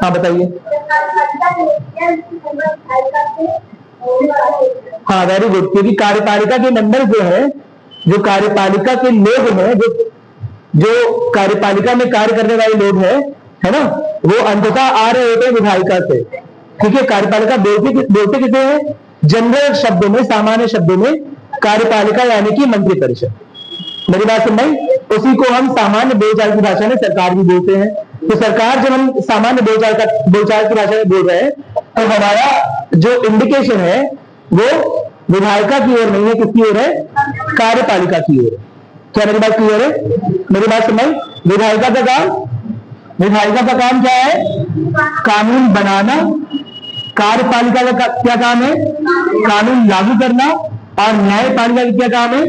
हाँ बताइए। हाँ वेरी गुड, क्योंकि कार्यपालिका के मेंबर जो है, जो कार्यपालिका के लोग हैं, जो कार्यपालिका में कार्य करने वाले लोग हैं, है ना, वो अंततः आ रहे होते हैं विधायिका से। ठीक है, कार्यपालिका बोलते किसे हैं? जनरल शब्दों में, सामान्य शब्दों में कार्यपालिका यानी कि मंत्रिपरिषद। मेरी बात समझ? उसी को हम सामान्य बोलचाल की भाषा में सरकार भी बोलते हैं। तो सरकार जब हम सामान्य बोलचाल की भाषा में बोल रहे हैं, तो हमारा जो इंडिकेशन है वो विधायिका की ओर नहीं है, किसकी ओर है? कार्यपालिका की ओर। क्या मेरी बात क्लियर है? मेरी बात समझ? विधायिका का काम क्या है? कानून बनाना। कार्यपालिका का क्या काम है? कानून लागू करना। और न्यायपालिका का क्या काम है?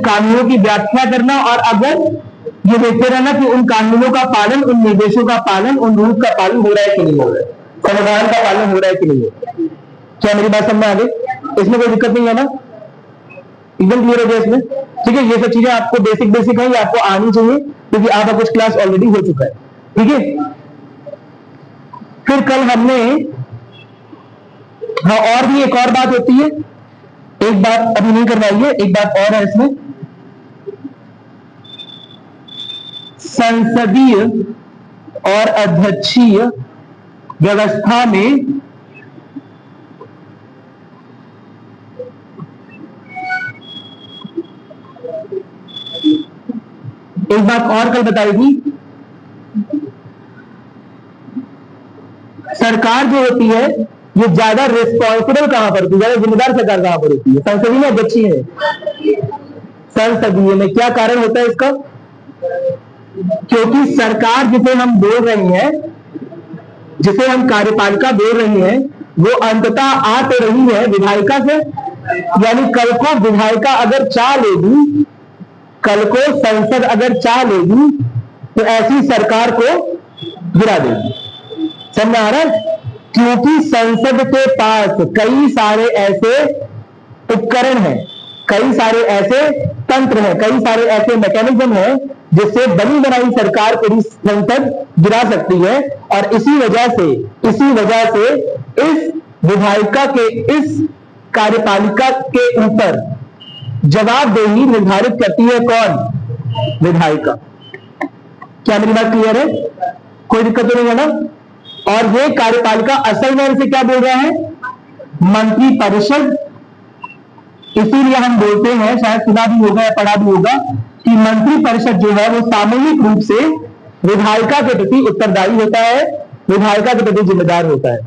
कानूनों की व्याख्या करना। और अगर ये देखते रहना कि उन कानूनों का पालन, उन निर्देशों का पालन, उन रूल का पालन हो रहा है कि नहीं हो रहा है, संविधान का पालन हो रहा है कि नहीं हो रहा है। क्या मेरी बात समझ में आ गई? इसमें कोई दिक्कत नहीं है ना? एकदम क्लियर हो गया इसमें? ठीक है, ये सब चीजें आपको बेसिक है, ये आपको आनी चाहिए, क्योंकि आपका कुछ क्लास ऑलरेडी हो चुका है। ठीक है, फिर कल हमने, हाँ और भी एक और बात होती है, एक बात अभी नहीं करवाई है, एक बात और है इसमें। संसदीय और अध्यक्षीय व्यवस्था में एक बात और कल बताई थी, सरकार जो होती है ये ज्यादा रिस्पॉन्सिबल कहां पर होती है, ज्यादा जिम्मेदार सरकार कहां पर होती है? संसदीय में, अध्यक्षीय है? संसदीय में। क्या कारण होता है इसका? क्योंकि सरकार जिसे हम बोल रही हैं, जिसे हम कार्यपालिका बोल रही हैं, वो अंततः आ तो रही है विधायिका से। यानी कल को विधायिका अगर चाह लेगी, कल को संसद अगर चाह लेगी, तो ऐसी सरकार को गिरा देगी। समझ आ रहा है? क्योंकि संसद के पास कई सारे ऐसे उपकरण हैं, कई सारे ऐसे तंत्र हैं, कई सारे ऐसे मैकेनिज्म हैं जिससे बनी बनाई सरकार को भी संसद गिरा सकती है। और इसी वजह से इस विधायिका के, इस कार्यपालिका के ऊपर जवाबदेही निर्धारित करती है कौन? विधायिका। क्या मेरी बात क्लियर है? कोई दिक्कत तो नहीं है ना? और ये कार्यपालिका असल में इसे क्या बोल रहे हैं? मंत्री परिषद। इसीलिए हम बोलते हैं, शायद सुना भी होगा या पढ़ा भी होगा, कि मंत्री परिषद जो है वो सामूहिक रूप से विधायिका के प्रति उत्तरदायी होता है, विधायिका के प्रति जिम्मेदार होता है।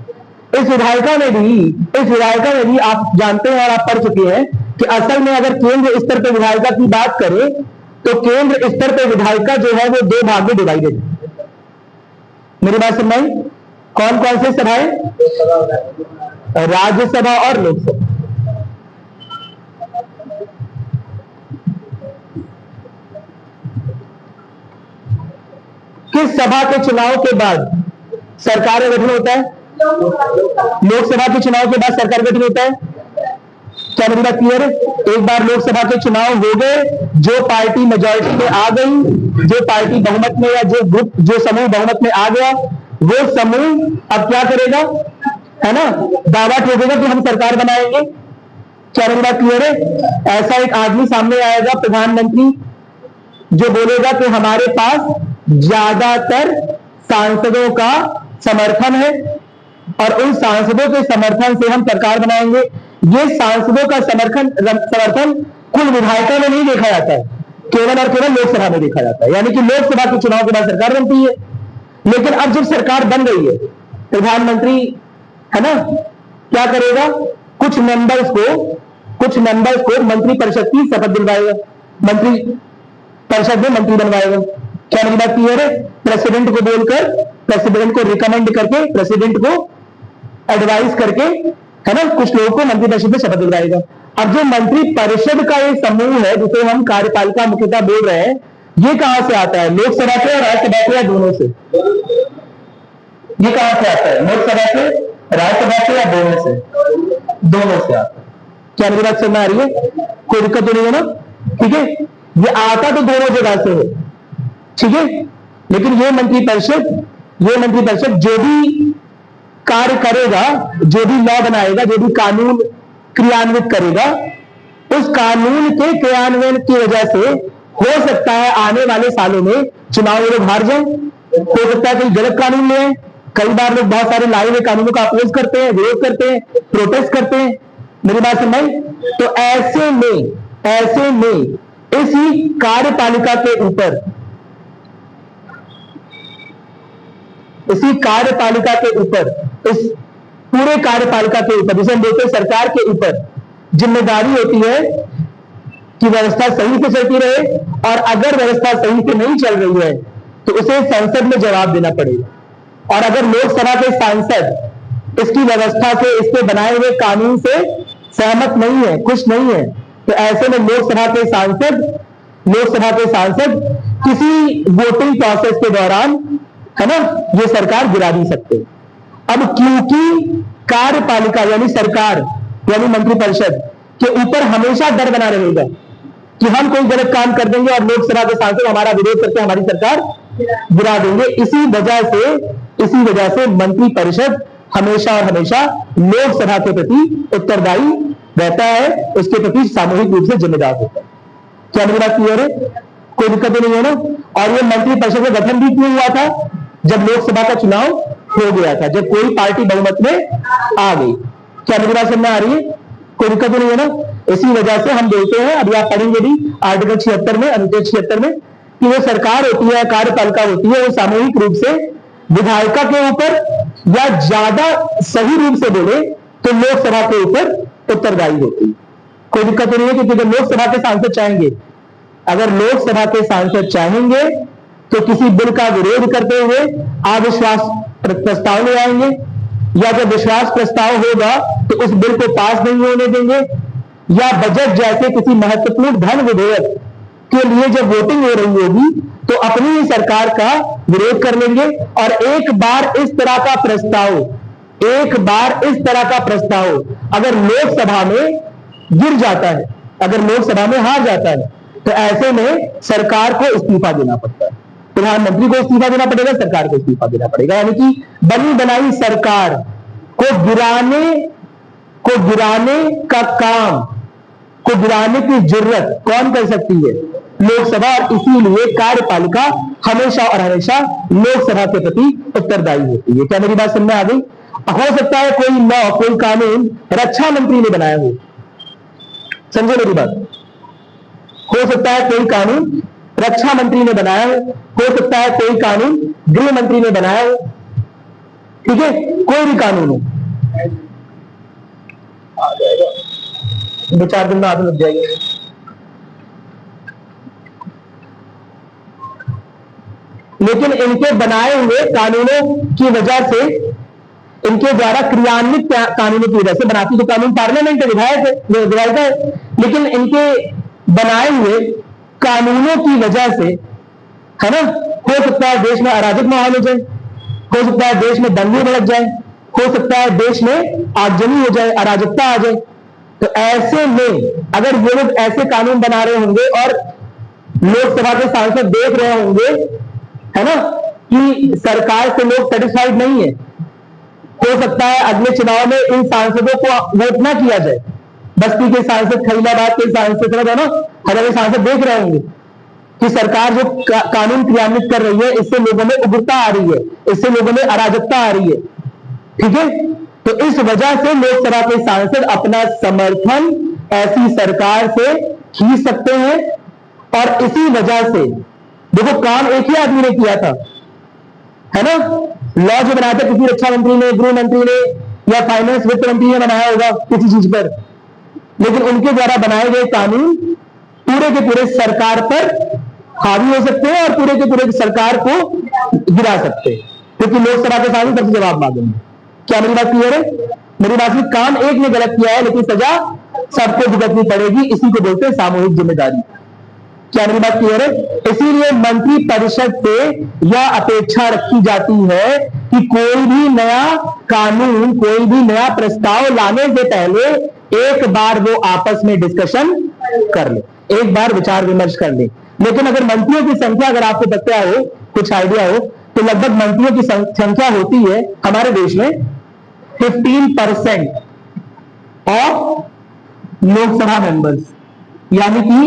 इस विधायिका में भी आप जानते हैं और आप पढ़ चुके हैं कि असल में अगर केंद्र स्तर पर विधायिका की बात करें, तो केंद्र स्तर पर विधायिका जो है वो दो भाग में डिवाइडेड है। मेरी बात समझ? कौन कौन से सभाएं? राज्यसभा और लोकसभा। किस सभा के चुनाव के बाद सरकार का गठन होता है? लोकसभा के चुनाव के बाद सरकार गठन होता है। क्या मेरी बात क्लियर है? एक बार लोकसभा के चुनाव हो गए, जो पार्टी मेजॉरिटी में आ गई, जो पार्टी बहुमत में, या जो ग्रुप, जो समूह बहुमत में आ गया, वो समूह अब क्या करेगा? है ना, दावा ठोकेगा कि हम सरकार बनाएंगे। क्या मेरी बात क्लियर है? ऐसा एक आदमी सामने आएगा, प्रधानमंत्री, जो बोलेगा कि हमारे पास ज्यादातर सांसदों का समर्थन है और उन सांसदों के समर्थन से हम सरकार बनाएंगे। ये सांसदों का समर्थन कुल विधायिका में नहीं देखा जाता है, केवल और केवल लोकसभा में देखा जाता है। यानी कि लोकसभा के चुनाव के बाद सरकार बनती है। लेकिन अब जब सरकार बन गई है, प्रधानमंत्री, है ना, क्या करेगा? कुछ मेंबर्स को मंत्री परिषद की शपथ दिलवाएगा, मंत्री परिषद में मंत्री बनवाएगा। क्या मेरी बात क्लियर है? प्रेसिडेंट को बोलकर, प्रेसिडेंट को रिकमेंड करके, प्रेसिडेंट को एडवाइस करके, है ना, कुछ लोगों को मंत्री परिषद में शपथ दिलवाएगा। अब जो मंत्री परिषद का ये समूह है, जिसे हम कार्यपालिका मुख्यतः बोल रहे हैं, ये कहां से आता है? लोकसभा से और राज्यसभा से, या दोनों से? ये कहां से आता है? लोकसभा से, राज्यसभा से, या दोनों से? दोनों से आता है। क्या मेरी बात समझ आ रही है? कोई दिक्कत तो नहीं है ना? ठीक है, ये आता तो दोनों जगह से है। ठीक है, लेकिन ये मंत्रिपरिषद जो भी कार्य करेगा, जो भी लॉ बनाएगा, जो भी कानून क्रियान्वित करेगा, उस कानून के क्रियान्वयन की वजह से हो सकता है आने वाले सालों में चुनाव ये लोग हार जाए। हो सकता है कोई गलत कानून ले आए। कई बार लोग बहुत सारे लाए हुए कानूनों का अपोज करते हैं, विरोध करते हैं, प्रोटेस्ट करते हैं। मेरी बात समझ? तो ऐसे में इसी कार्यपालिका के ऊपर, इसी कार्यपालिका के ऊपर, इस पूरे कार्यपालिका के ऊपर, जिसे हम बोलते हैं सरकार के ऊपर, जिम्मेदारी होती है कि व्यवस्था सही से चलती रहे, और अगर व्यवस्था सही से नहीं चल रही है तो उसे संसद में जवाब देना पड़ेगा। और अगर लोकसभा के सांसद इसकी व्यवस्था से, इसके बनाए हुए कानून से सहमत नहीं है, खुश नहीं है, तो ऐसे में लोकसभा के सांसद किसी वोटिंग प्रोसेस के दौरान, है ना, ये सरकार गिरा नहीं सकते। अब क्योंकि कार्यपालिका यानी सरकार यानी मंत्रिपरिषद के ऊपर हमेशा डर बना रहेगा कि हम कोई गलत काम कर देंगे और लोकसभा के सांसद हमारा विरोध करके हमारी सरकार गिरा देंगे, इसी वजह से मंत्रिपरिषद हमेशा और हमेशा लोकसभा के प्रति उत्तरदायी रहता है, उसके प्रति सामूहिक रूप से जिम्मेदार होता है। क्या मेरी बात क्लियर है? कोई दिक्कत नहीं है ना? और ये मंत्रिपरिषद का गठन भी क्यों हुआ था? जब लोकसभा का चुनाव हो गया था, जब कोई पार्टी बहुमत में आ गई। क्या मेरी बात समझ में आ रही है? कोई दिक्कत नहीं है ना? इसी वजह से हम बोलते हैं, अभी आप पढ़ेंगे भी आर्टिकल 76 में, अनुच्छेद 76 में, कि वो सरकार होती है, कार्यपालिका होती है, वो सामूहिक रूप से विधायिका के ऊपर, या ज्यादा सही रूप से बोले तो लोकसभा के ऊपर उत्तरदायी होती है। कोई दिक्कत नहीं है, क्योंकि जब लोकसभा के सांसद चाहेंगे, अगर लोकसभा के सांसद चाहेंगे तो किसी बिल का विरोध करते हुए अविश्वास प्रस्ताव ले आएंगे, या जब विश्वास प्रस्ताव होगा तो उस बिल को पास नहीं होने देंगे, या बजट जैसे किसी महत्वपूर्ण धन विधेयक के लिए जब वोटिंग हो रही होगी तो अपनी ही सरकार का विरोध कर लेंगे। और एक बार इस तरह का प्रस्ताव अगर लोकसभा में गिर जाता है, अगर लोकसभा में हार जाता है, तो ऐसे में सरकार को इस्तीफा देना पड़ता है। प्रधानमंत्री को इस्तीफा देना पड़ेगा, सरकार को इस्तीफा देना पड़ेगा। यानी कि बनी बनाई सरकार को गिराने की जरूरत कौन कर सकती है? लोकसभा। और इसीलिए कार्यपालिका हमेशा और हमेशा लोकसभा के प्रति उत्तरदायी होती है। क्या मेरी बात समझ में आ गई? हो सकता है कोई लॉ, कोई कानून रक्षा मंत्री ने बनाया हो, समझे मेरी बात? हो सकता है कोई कानून रक्षा मंत्री ने बनाया हो सकता है कोई कानून गृह मंत्री ने बनाया हो, ठीक है, कोई भी कानून हो, 2-4 दिन में आगे लग जाएंगे। लेकिन इनके बनाए हुए कानूनों की वजह से, इनके द्वारा क्रियान्वित कानूनों की वजह से, बनाती तो कानून पार्लियामेंट है, विधायिका है, लेकिन इनके बनाए हुए कानूनों की वजह से, है ना, हो सकता है देश में अराजक माहौल हो जाए, हो सकता है देश में दंगे भड़क जाए, हो सकता है देश में आगजनी हो जाए, अराजकता आ जाए। तो ऐसे में अगर ये लोग ऐसे कानून बना रहे होंगे और लोकसभा के सांसद देख रहे होंगे, है ना, कि सरकार से लोग सेटिस्फाइड नहीं है, हो सकता है अगले चुनाव में इन सांसदों को वोट ना किया जाए। बस्ती के सांसद, खलीलाबाद के सांसद, है ना, हमारे सांसद देख रहे होंगे कि सरकार जो कानून क्रियान्वित कर रही है, इससे लोगों में उग्रता आ रही है, इससे लोगों में अराजकता आ रही है, ठीक है। तो इस वजह से लोकसभा के सांसद अपना समर्थन ऐसी सरकार से खींच सकते हैं। और इसी वजह से देखो, काम एक ही आदमी ने किया था, है ना, लॉ जो बनाया था किसी रक्षा मंत्री ने, गृह मंत्री ने, या फाइनेंस वित्त मंत्री ने बनाया होगा किसी चीज पर, लेकिन उनके द्वारा बनाए गए कानून पूरे के पूरे सरकार पर हावी हो सकते हैं और पूरे के पूरे सरकार को गिरा सकते हैं, क्योंकि लोकसभा के सांसद सबसे जवाब मांगेंगे। क्या मेरी बात क्लियर है? मेरी बात में काम एक ने गलत किया है, लेकिन सजा सबको भुगतनी पड़ेगी, इसी को बोलते हैं सामूहिक जिम्मेदारी। क्या मेरी बात क्लियर है? इसीलिए मंत्री परिषद से यह अपेक्षा रखी जाती है कि कोई भी नया कानून, कोई भी नया प्रस्ताव लाने से पहले एक बार वो आपस में डिस्कशन कर ले, एक बार विचार विमर्श कर ले। लेकिन अगर मंत्रियों की संख्या अगर आपको पता हो कुछ आइडिया हो, तो लगभग मंत्रियों की संख्या होती है हमारे देश में 15% ऑफ लोकसभा मेंबर्स, यानी कि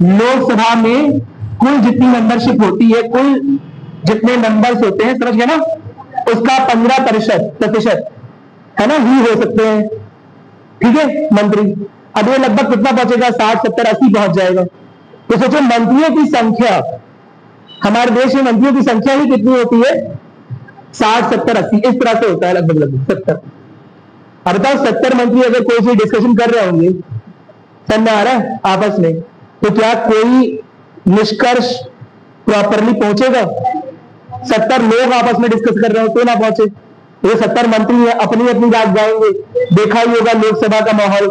लोकसभा में कुल जितनी मेंबरशिप होती है, कुल जितने मेंबर्स होते हैं, समझ गए ना, उसका 15% है ना, ही हो सकते हैं, ठीक है, मंत्री। अब ये लगभग कितना पहुंचेगा, 60, 70, 80 पहुंच जाएगा। तो सोचो मंत्रियों की संख्या, हमारे देश में मंत्रियों की संख्या ही कितनी होती है, 60, 70, 80, इस तरह से होता है, लगभग 70। अब बताओ 70 मंत्री अगर कोई सी डिस्कशन कर रहे होंगे, समझ में आ रहा है, आपस में, तो क्या कोई निष्कर्ष प्रॉपरली पहुंचेगा? 70 लोग आपस में डिस्कस कर रहे हो तो ना पहुंचे। ये 70 मंत्री है, अपनी अपनी बात जाएंगे। देखा ही होगा लोकसभा का माहौल,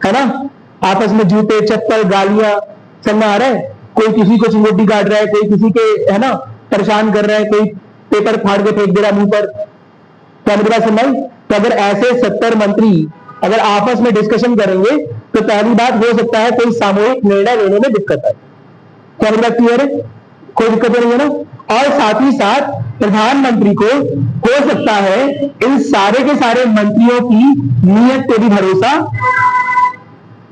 है ना, आपस में जूते चप्पल गालियां, समझ में आ रहा है, कोई किसी को चिंगोटी काट रहा है, कोई किसी के, है ना, परेशान कर रहा है, कोई पेपर फाड़ के फेंक दे रहा मुंह पर। क्या मेरी बात सुनाई? तो अगर ऐसे 70 मंत्री अगर आपस में डिस्कशन करेंगे तो पहली बात हो सकता है कोई सामूहिक निर्णय लेने में दिक्कत आए। क्या मेरी बात क्लियर है? कोई दिक्कत नहीं है ना। और साथ ही साथ प्रधानमंत्री को हो सकता है इन सारे के सारे मंत्रियों की नीयत पे भी भरोसा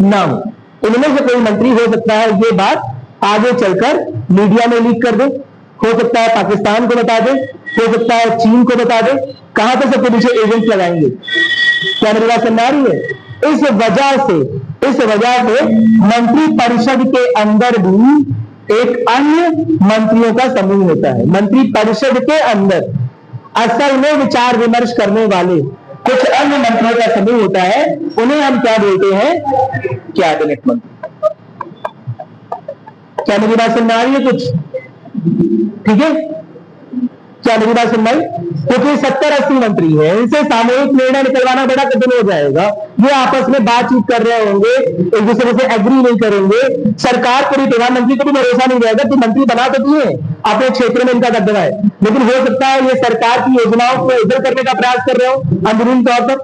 ना हो। इनमें से कोई मंत्री हो सकता है ये बात आगे चलकर मीडिया में लीक कर दे, हो सकता है पाकिस्तान को बता दे, हो सकता है चीन को बता दे। कहां तक सबके पीछे एजेंट लगाएंगे? क्या मेरी बात समझ आ रही है? इस वजह से मंत्री परिषद के अंदर भी एक अन्य मंत्रियों का समूह होता है। मंत्री परिषद के अंदर असल में विचार विमर्श करने वाले कुछ अन्य मंत्रियों का समूह होता है, उन्हें हम क्या बोलते हैं? कैबिनेट मंत्री। क्या मेरी बात समझ आ रही है कुछ? ठीक है, क्या मेरी बात समझ आई? क्योंकि 70-80 मंत्री हैं, इनसे सामूहिक निर्णय निकलवाना बड़ा कठिन हो जाएगा। ये आपस में बातचीत कर रहे होंगे, एक दूसरे से एग्री नहीं करेंगे, सरकार को भी, प्रधानमंत्री को भी भरोसा नहीं रहेगा कि मंत्री बना तो दिए, अपने क्षेत्र में इनका दबदबा है, लेकिन हो सकता है ये सरकार की योजनाओं को इधर करने का प्रयास कर रहे हो अंदरूनी तौर पर,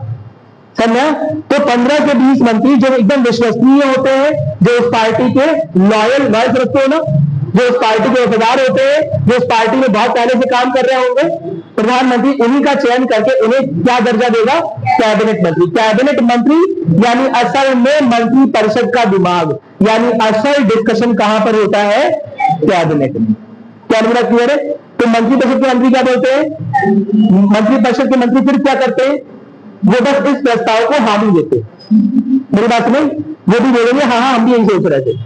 समझा? तो 15 से 20 मंत्री जो एकदम विश्वसनीय होते हैं, जो उस पार्टी के लॉयल रखते हो ना, जो उस पार्टी के वफादार होते हैं, जो उस पार्टी में बहुत पहले से काम कर रहे होंगे, प्रधानमंत्री उन्हीं का चयन करके उन्हें क्या दर्जा देगा? कैबिनेट मंत्री। कैबिनेट मंत्री यानी असल में मंत्री परिषद का दिमाग, यानी असल डिस्कशन कहां पर होता है? कैबिनेट में। क्या मेरा क्लियर है? तो मंत्री परिषद के मंत्री क्या बोलते हैं? मंत्री परिषद के मंत्री फिर क्या करते हैं? वो बस इस प्रस्ताव को हामी देते। मेरी बात सुनो, वो भी बोलेंगे हाँ हाँ हम भी यही सोच रहे थे।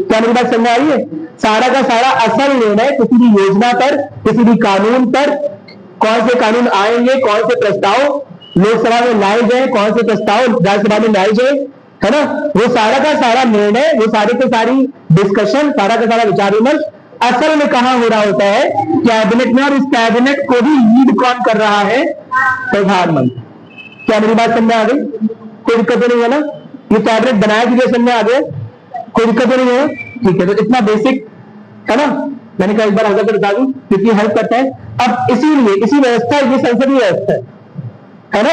क्या मेरी बात समझ आ रही है? सारा का सारा असल निर्णय किसी भी योजना पर, किसी भी कानून पर, कौन से कानून आएंगे, कौन से प्रस्ताव लोकसभा में लाए जाए, कौन से प्रस्ताव राज्यसभा में लाए जाए, है ना, वो सारा का सारा निर्णय, वो सारी की सारी डिस्कशन, सारा का सारा विचार विमर्श असल में कहां हो रहा होता है? कैबिनेट में। और इस कैबिनेट को भी लीड कौन कर रहा है? प्रधानमंत्री। क्या मेरी बात समझ आ गई? कोई दिक्कत नहीं है ना? ये कैबिनेट बनाया कि समझ में आ गया? कोई दिक्कत नहीं है? ठीक है, तो इतना बेसिक है ना, मैंने कहा एक बार हल्का बता दूं क्योंकि हेल्प करता है। अब इसीलिए इसी व्यवस्था, ये संसदीय व्यवस्था है ना,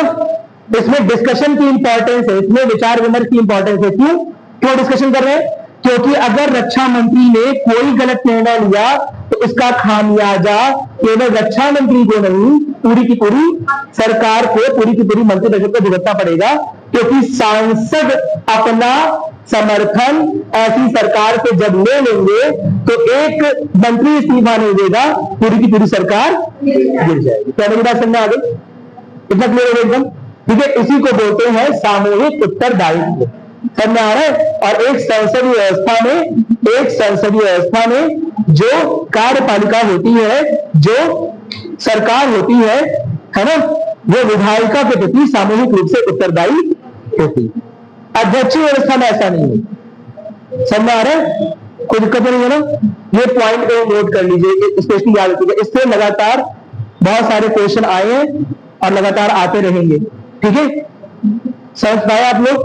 इसमें डिस्कशन की इंपॉर्टेंस है, इसमें विचार विमर्श की इंपॉर्टेंस है। क्यों डिस्कशन कर रहे हैं? क्योंकि अगर रक्षा मंत्री ने कोई गलत निर्णय लिया तो उसका खामियाजा केवल रक्षा मंत्री को नहीं, पूरी की पूरी सरकार को, पूरी की पूरी मंत्रिपरिषद को भुगतना पड़ेगा, क्योंकि सांसद अपना समर्थन ऐसी सरकार से जब ले लेंगे तो एक मंत्री इस्तीफा नहीं देगा, पूरी की पूरी सरकार गिर जाएगी। क्या मेरी बात समझ आ गई? इतना क्लियर है एकदम? ठीक है, इसी को बोलते हैं सामूहिक उत्तरदायित्व। समझ में आ रहा है? और एक संसदीय व्यवस्था में जो कार्यपालिका होती है, जो सरकार होती है ना, वो विधायिका के प्रति सामूहिक रूप से उत्तरदायी होती है। अध्यक्षीय व्यवस्था में ऐसा नहीं है। समझ में आ रहा है? कोई दिक्कत नहीं है ना? ये पॉइंट को नोट कर लीजिए, स्पेशली याद रखिएगा। इससे लगातार बहुत सारे क्वेश्चन आए हैं और लगातार आते रहेंगे। ठीक है, समझ पाए आप लोग?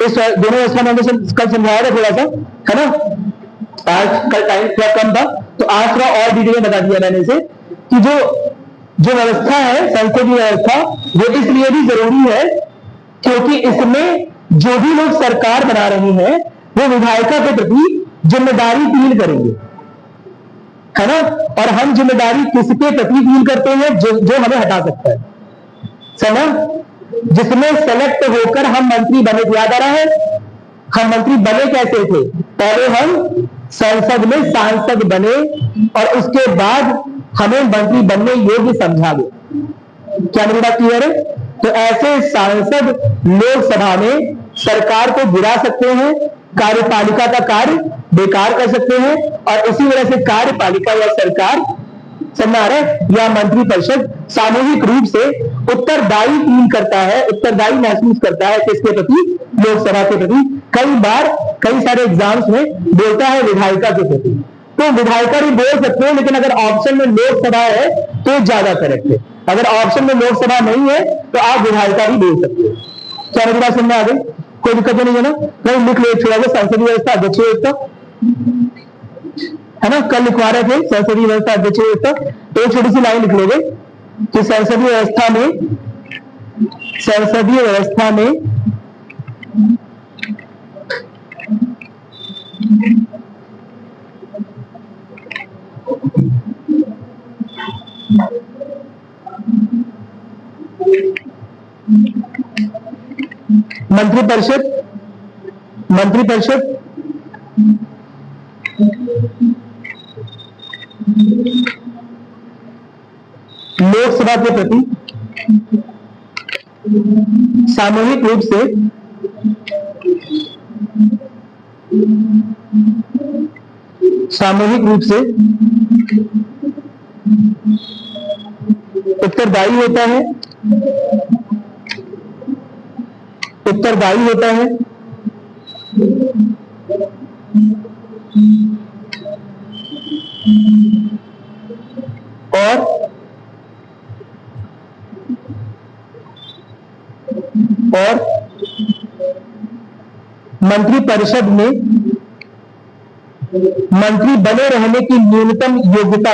इस दोनों व्यवस्था में कल समझाया था थोड़ा सा, है ना? आज कल टाइम थोड़ा कम था तो आज थोड़ा और डिटेल में बता दिया मैंने इसे कि जो व्यवस्था है, संसदीय व्यवस्था, वो इसलिए भी जरूरी है क्योंकि इसमें जो भी लोग सरकार बना रहे हैं वो विधायिका के प्रति जिम्मेदारी फील करेंगे, है ना, और हम जिम्मेदारी किसके प्रति फील करते हैं, जो हमें हटा सकता है, समझा, जिसमें सेलेक्ट होकर हम मंत्री बने। याद आ रहा है हम मंत्री बने कैसे थे, पहले हम संसद में सांसद बने और उसके बाद हमें मंत्री बनने योग्य समझा गया। क्या मेरी बात क्लियर है? तो ऐसे सांसद लोकसभा में सरकार को गिरा सकते हैं, कार्यपालिका का कार्य बेकार कर सकते हैं, और इसी वजह से कार्यपालिका या सरकार समझ आ रहा है या मंत्रिपरिषद सामूहिक रूप से उत्तरदायी फील करता है, उत्तरदायी महसूस करता है किसके प्रति, लोकसभा के प्रति। कई बार कई सारे एग्जाम्स में बोलता है विधायिका के प्रति, तो विधायिका भी बोल सकते हैं, लेकिन अगर ऑप्शन में लोकसभा है तो ज्यादा करेक्ट है। अगर ऑप्शन में लोकसभा नहीं है तो आप विधायिका भी बोल सकते हो। क्या मेरी बात समझ में आ गई? कोई दिक्कत नहीं है ना? कहीं लिख लो थोड़ा सा, संसदीय व्यवस्था, अध्यक्षीय व्यवस्था, है ना, कल लिखवा रहे थे संसदीय व्यवस्था, अध्यक्षीय व्यवस्था। एक छोटी सी लाइन लिख लोगे कि संसदीय व्यवस्था में मंत्रिपरिषद लोकसभा के प्रति सामूहिक रूप से उत्तरदायी होता है, और मंत्रिपरिषद में मंत्री बने रहने की न्यूनतम योग्यता,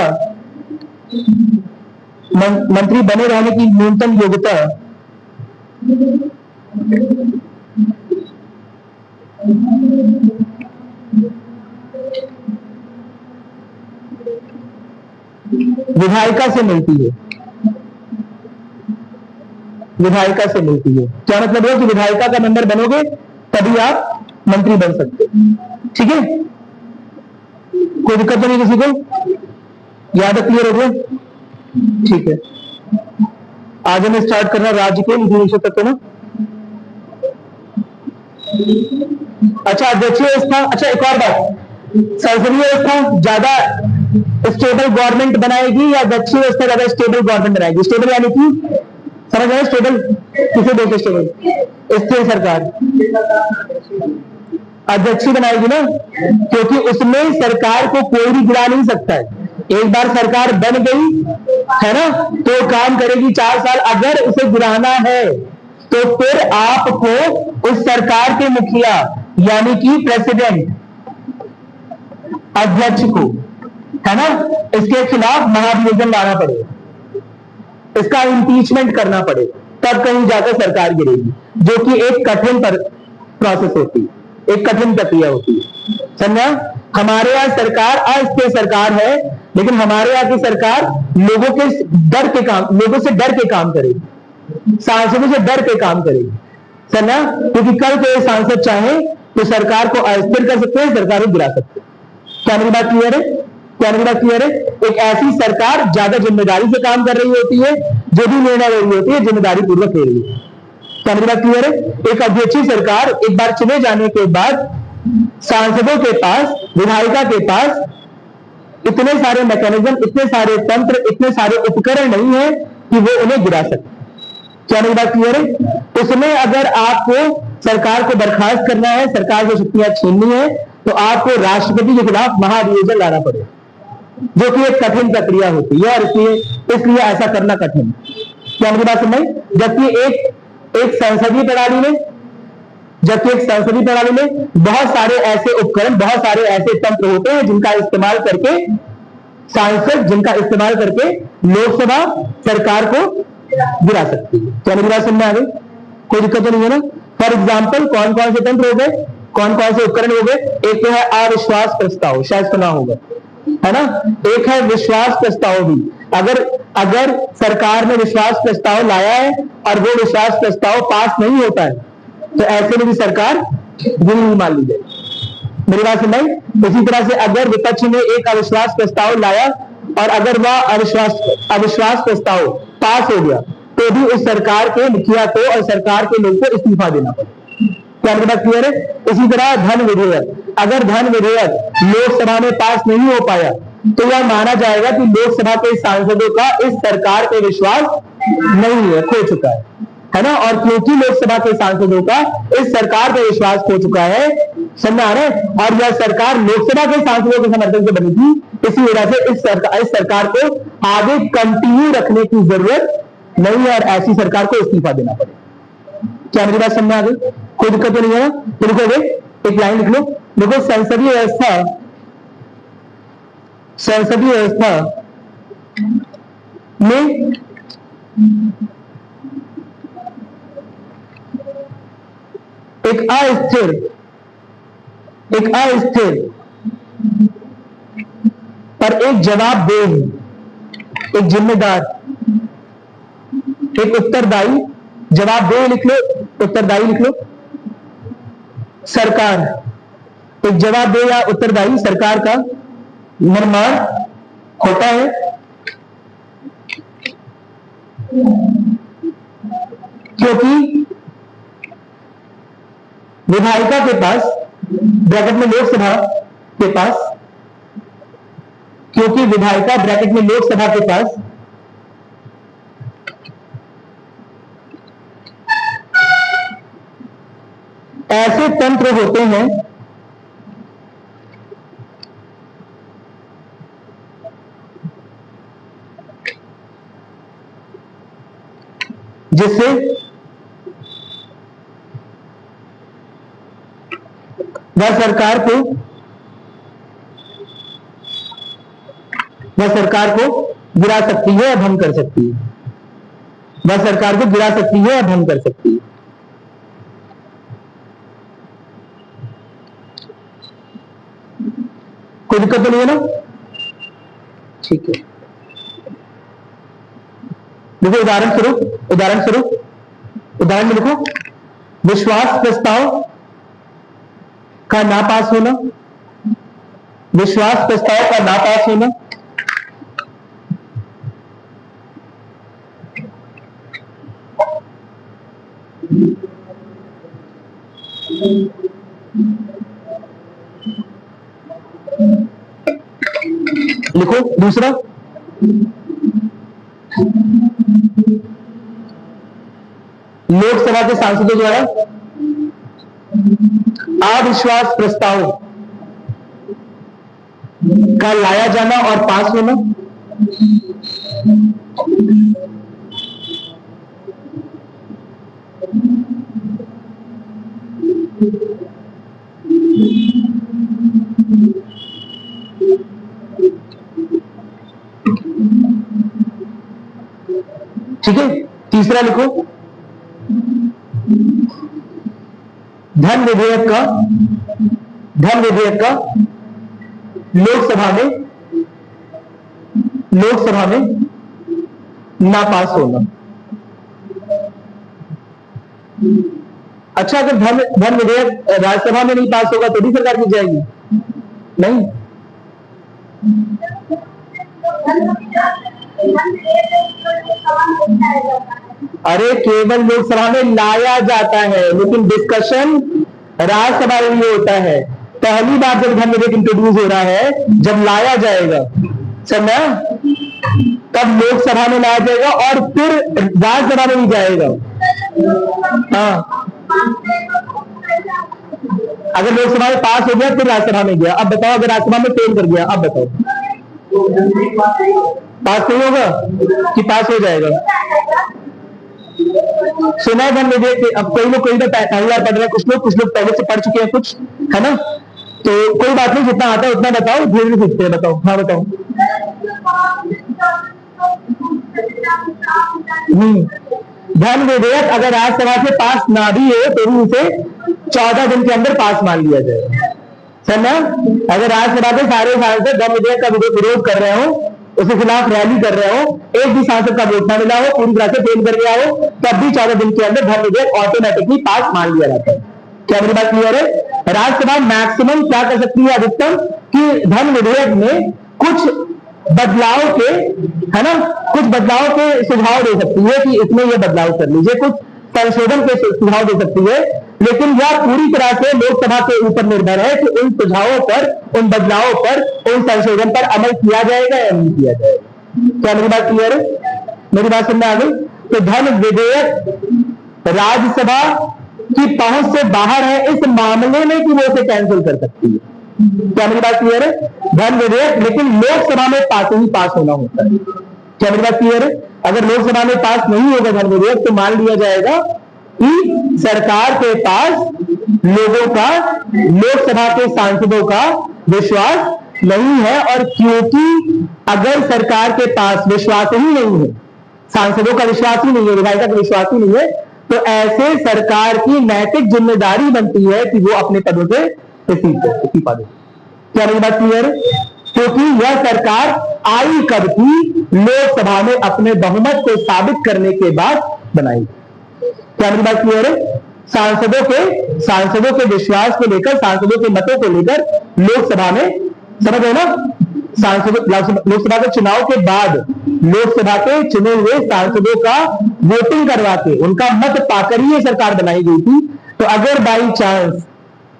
विधायिका से मिलती है। क्या मतलब है कि विधायिका का मेंबर बनोगे तभी आप मंत्री बन सकते, ठीक है? कोई दिक्कत तो नहीं किसी को? याद क्लियर हो गया? ठीक है, आज हमें स्टार्ट करना राज्य के निधि तत्व ना। अच्छा, अध्यक्षीय व्यवस्था। अच्छा, एक और बात, संसदीय व्यवस्था ज्यादा स्टेबल गवर्नमेंट बनाएगी या अध्यक्षीय व्यवस्था ज्यादा स्टेबल गवर्नमेंट बनाएगी? स्टेबल यानी कि समझ रहे हैं, स्टेबल किसे बोलते? स्टेबल स्थिर सरकार अध्यक्षीय बनाएगी ना, क्योंकि उसमें सरकार को कोई भी गिरा नहीं सकता है। एक बार सरकार बन गई है ना, तो काम करेगी 4 साल। अगर उसे गिराना है तो फिर आपको उस सरकार के मुखिया यानी कि प्रेसिडेंट, अध्यक्ष को, है ना, इसके खिलाफ महाभियोजन लाना पड़ेगा, इसका इम्पीचमेंट करना पड़ेगा, तब कहीं जाकर सरकार गिरेगी, जो कि एक कठिन प्रोसेस होती है, एक कठिन प्रक्रिया होती है। समझा? हमारे यहाँ सरकार अस्थिर सरकार है, लेकिन हमारे यहाँ की सरकार लोगों से डर के काम करेगी, सांसदों से डर के काम करेगी। समझा? क्योंकि कल के सांसद चाहे तो सरकार को अस्थिर कर सकते हैं, सरकार को गिरा सकते हैं। क्या मेरी बात क्लियर है? एक ऐसी सरकार ज्यादा जिम्मेदारी से काम कर रही होती है, जो भी निर्णय ले रही होती है जिम्मेदारी पूर्वक ले रही है। क्या मेरी बात क्लियर है? एक अध्यक्षीय सरकार एक बार चुने जाने के बाद सांसदों के पास, विधायिका के पास इतने सारे मैकेनिज्म, इतने सारे तंत्र, इतने सारे उपकरण नहीं है कि वो उन्हें गिरा सके। क्या मेरी बात क्लियर है? उसमें अगर आपको सरकार को बर्खास्त करना है, सरकार की शक्तियां छीननी है, तो आपको राष्ट्रपति के खिलाफ महाभियोजन लाना पड़ेगा, जो कि एक कठिन प्रक्रिया होती है, और इसलिए ऐसा करना कठिन। क्या मेरी बात समझ? जबकि एक संसदीय प्रणाली में बहुत सारे ऐसे उपकरण, बहुत सारे ऐसे तंत्र होते हैं जिनका इस्तेमाल करके लोकसभा सरकार को गिरा सकती है। क्या मेरी बात समझ में आ गई? कोई दिक्कत तो नहीं है ना? फॉर एग्जाम्पल, कौन कौन से तंत्र हो गए, कौन कौन से उपकरण हो गए? एक तो है अविश्वास प्रस्ताव, शायद सुना होगा, है ना। एक है विश्वास प्रस्ताव भी। अगर सरकार ने विश्वास प्रस्ताव लाया है और वो विश्वास प्रस्ताव पास नहीं होता है तो ऐसे में भी सरकार नहीं मान ली जाएगी। मेरी बात सुनाई। इसी तरह से अगर विपक्ष ने एक अविश्वास प्रस्ताव लाया और अगर वह अविश्वास प्रस्ताव पास हो गया तो भी उस सरकार के मुखिया को और सरकार के लोग को इस्तीफा देना पड़ेगा। क्या मेरी बात क्लियर है? इसी तरह धन विधेयक, अगर धन विधेयक लोकसभा में पास नहीं हो पाया तो यह माना जाएगा कि लोकसभा के सांसदों का इस सरकार पे विश्वास नहीं है, खो चुका है ना। और क्योंकि लोकसभा के सांसदों का इस सरकार पे विश्वास खो चुका है, समझ आ रहा है, और यह सरकार लोकसभा के सांसदों के समर्थन से बनी थी, इसी वजह से इस सरकार को आगे कंटिन्यू रखने की जरूरत नहीं है और ऐसी सरकार को इस्तीफा देना पड़ेगा। क्या मेरी बात समझ आ गई? कोई दिक्कत तो नहीं है ना? तो लिखोगे, एक लाइन लिख लो। देखो, संसदीय व्यवस्था में एक अस्थिर पर एक जवाबदेह, एक जिम्मेदार, एक उत्तरदायी, जवाबदेह लिख लो, उत्तरदायी लिख लो, सरकार, एक जवाबदेह या उत्तरदायी सरकार का निर्माण होता है क्योंकि विधायिका के पास, ब्रैकेट में लोकसभा के पास, क्योंकि विधायिका ब्रैकेट में लोकसभा के पास ऐसे तंत्र होते हैं जिससे वह सरकार को गिरा सकती है या भंग कर सकती है। वह सरकार को गिरा सकती है या भंग कर सकती है। कोई दिक्कत तो नहीं है ना? ठीक है। देखो, उदाहरण में लिखो, विश्वास प्रस्ताव का ना पास होना, विश्वास प्रस्ताव का ना पास होना लिखो। दूसरा, लोकसभा के सांसदों द्वारा अविश्वास प्रस्ताव का लाया जाना और पास होना, ठीक है। तीसरा लिखो, धन विधेयक का लोकसभा में ना पास होना। अच्छा, अगर धन विधेयक राज्यसभा में नहीं पास होगा तो भी सरकार की जाएगी? नहीं, अरे केवल लोकसभा में लाया जाता है लेकिन डिस्कशन राज्यसभा में भी होता है। पहली बार जब धन विधेयक इंट्रोड्यूस हो रहा है, जब लाया जाएगा, समझा, तब लोकसभा में लाया जाएगा और फिर राज्यसभा में भी जाएगा। हाँ, अगर लोकसभा में पास हो गया फिर राज्यसभा में गया। अब बताओ, अगर राज्यसभा में फेल कर गया, अब बताओ पास नहीं होगा कि पास हो जाएगा? सुना है धन विधेयक? अब कोई लोग पहली बार पढ़ रहे हैं, कुछ लोग पहले से पढ़ चुके हैं, कुछ है ना। तो कोई बात नहीं, जितना आता है उतना बताओ, धीरे धीरे सीखते हैं। बताओ, हाँ बताओ। धन विधेयक अगर राज्यसभा से पास ना भी हो तो भी उसे 14 दिन के अंदर पास मान लिया जाएगा। समझा? अगर राज्यसभा के सारे सांसद धन विधेयक का विरोध कर रहे हो, उसके खिलाफ रैली कर रहे हो, एक भी सांसद का वोट ना मिला हो, पूरी तरह से फेल कर गया हो, तब भी 14 दिन के अंदर धन विधेयक ऑटोमेटिकली पास मान लिया जाता है। क्या मेरी बात क्लियर है? राज्यसभा मैक्सिमम क्या कर सकती है अधिकतम, कि धन विधेयक में कुछ बदलाव के, है ना, कुछ बदलाव के सुझाव दे सकती है कि इसमें ये बदलाव कर लीजिए, कुछ संशोधन के सुझाव दे सकती है, लेकिन यह पूरी तरह से लोकसभा के ऊपर निर्भर है कि उन सुझावों पर, उन बदलावों पर, उन संशोधन पर अमल किया जाएगा या नहीं किया जाएगा। क्या मेरी बात क्लियर है? मेरी बात समझ में आ गई? तो धन विधेयक राज्यसभा की पहुंच से बाहर है इस मामले में कि वो उसे कैंसिल कर सकती है। क्या मेरी बात क्लियर है? धन विधेयक लेकिन लोकसभा में पास होना होता है। क्या मेरी बात क्लियर है? अगर लोकसभा में पास नहीं होगा धन विधेयक तो मान लिया जाएगा कि सरकार के पास लोगों का, लोकसभा के सांसदों का विश्वास नहीं है, और क्योंकि अगर सरकार के पास विश्वास ही नहीं है, सांसदों का विश्वास ही नहीं है, विधायिका का विश्वास ही नहीं है, तो ऐसे सरकार की नैतिक जिम्मेदारी बनती है कि वो अपने पदों से इस्तीफा दे। क्या मेरी बात क्लियर है? क्योंकि यह सरकार आई कब थी, लोकसभा में अपने बहुमत को साबित करने के बाद बनाई। क्या मेरी बात क्लियर है? सांसदों के विश्वास को लेकर, सांसदों के मतों को लेकर लोकसभा में, समझ रहे ना, लोकसभा के चुनाव के बाद लोकसभा के चुने हुए सांसदों का वोटिंग करवा के उनका मत पाकर ही ये सरकार बनाई गई थी। तो अगर बाई चांस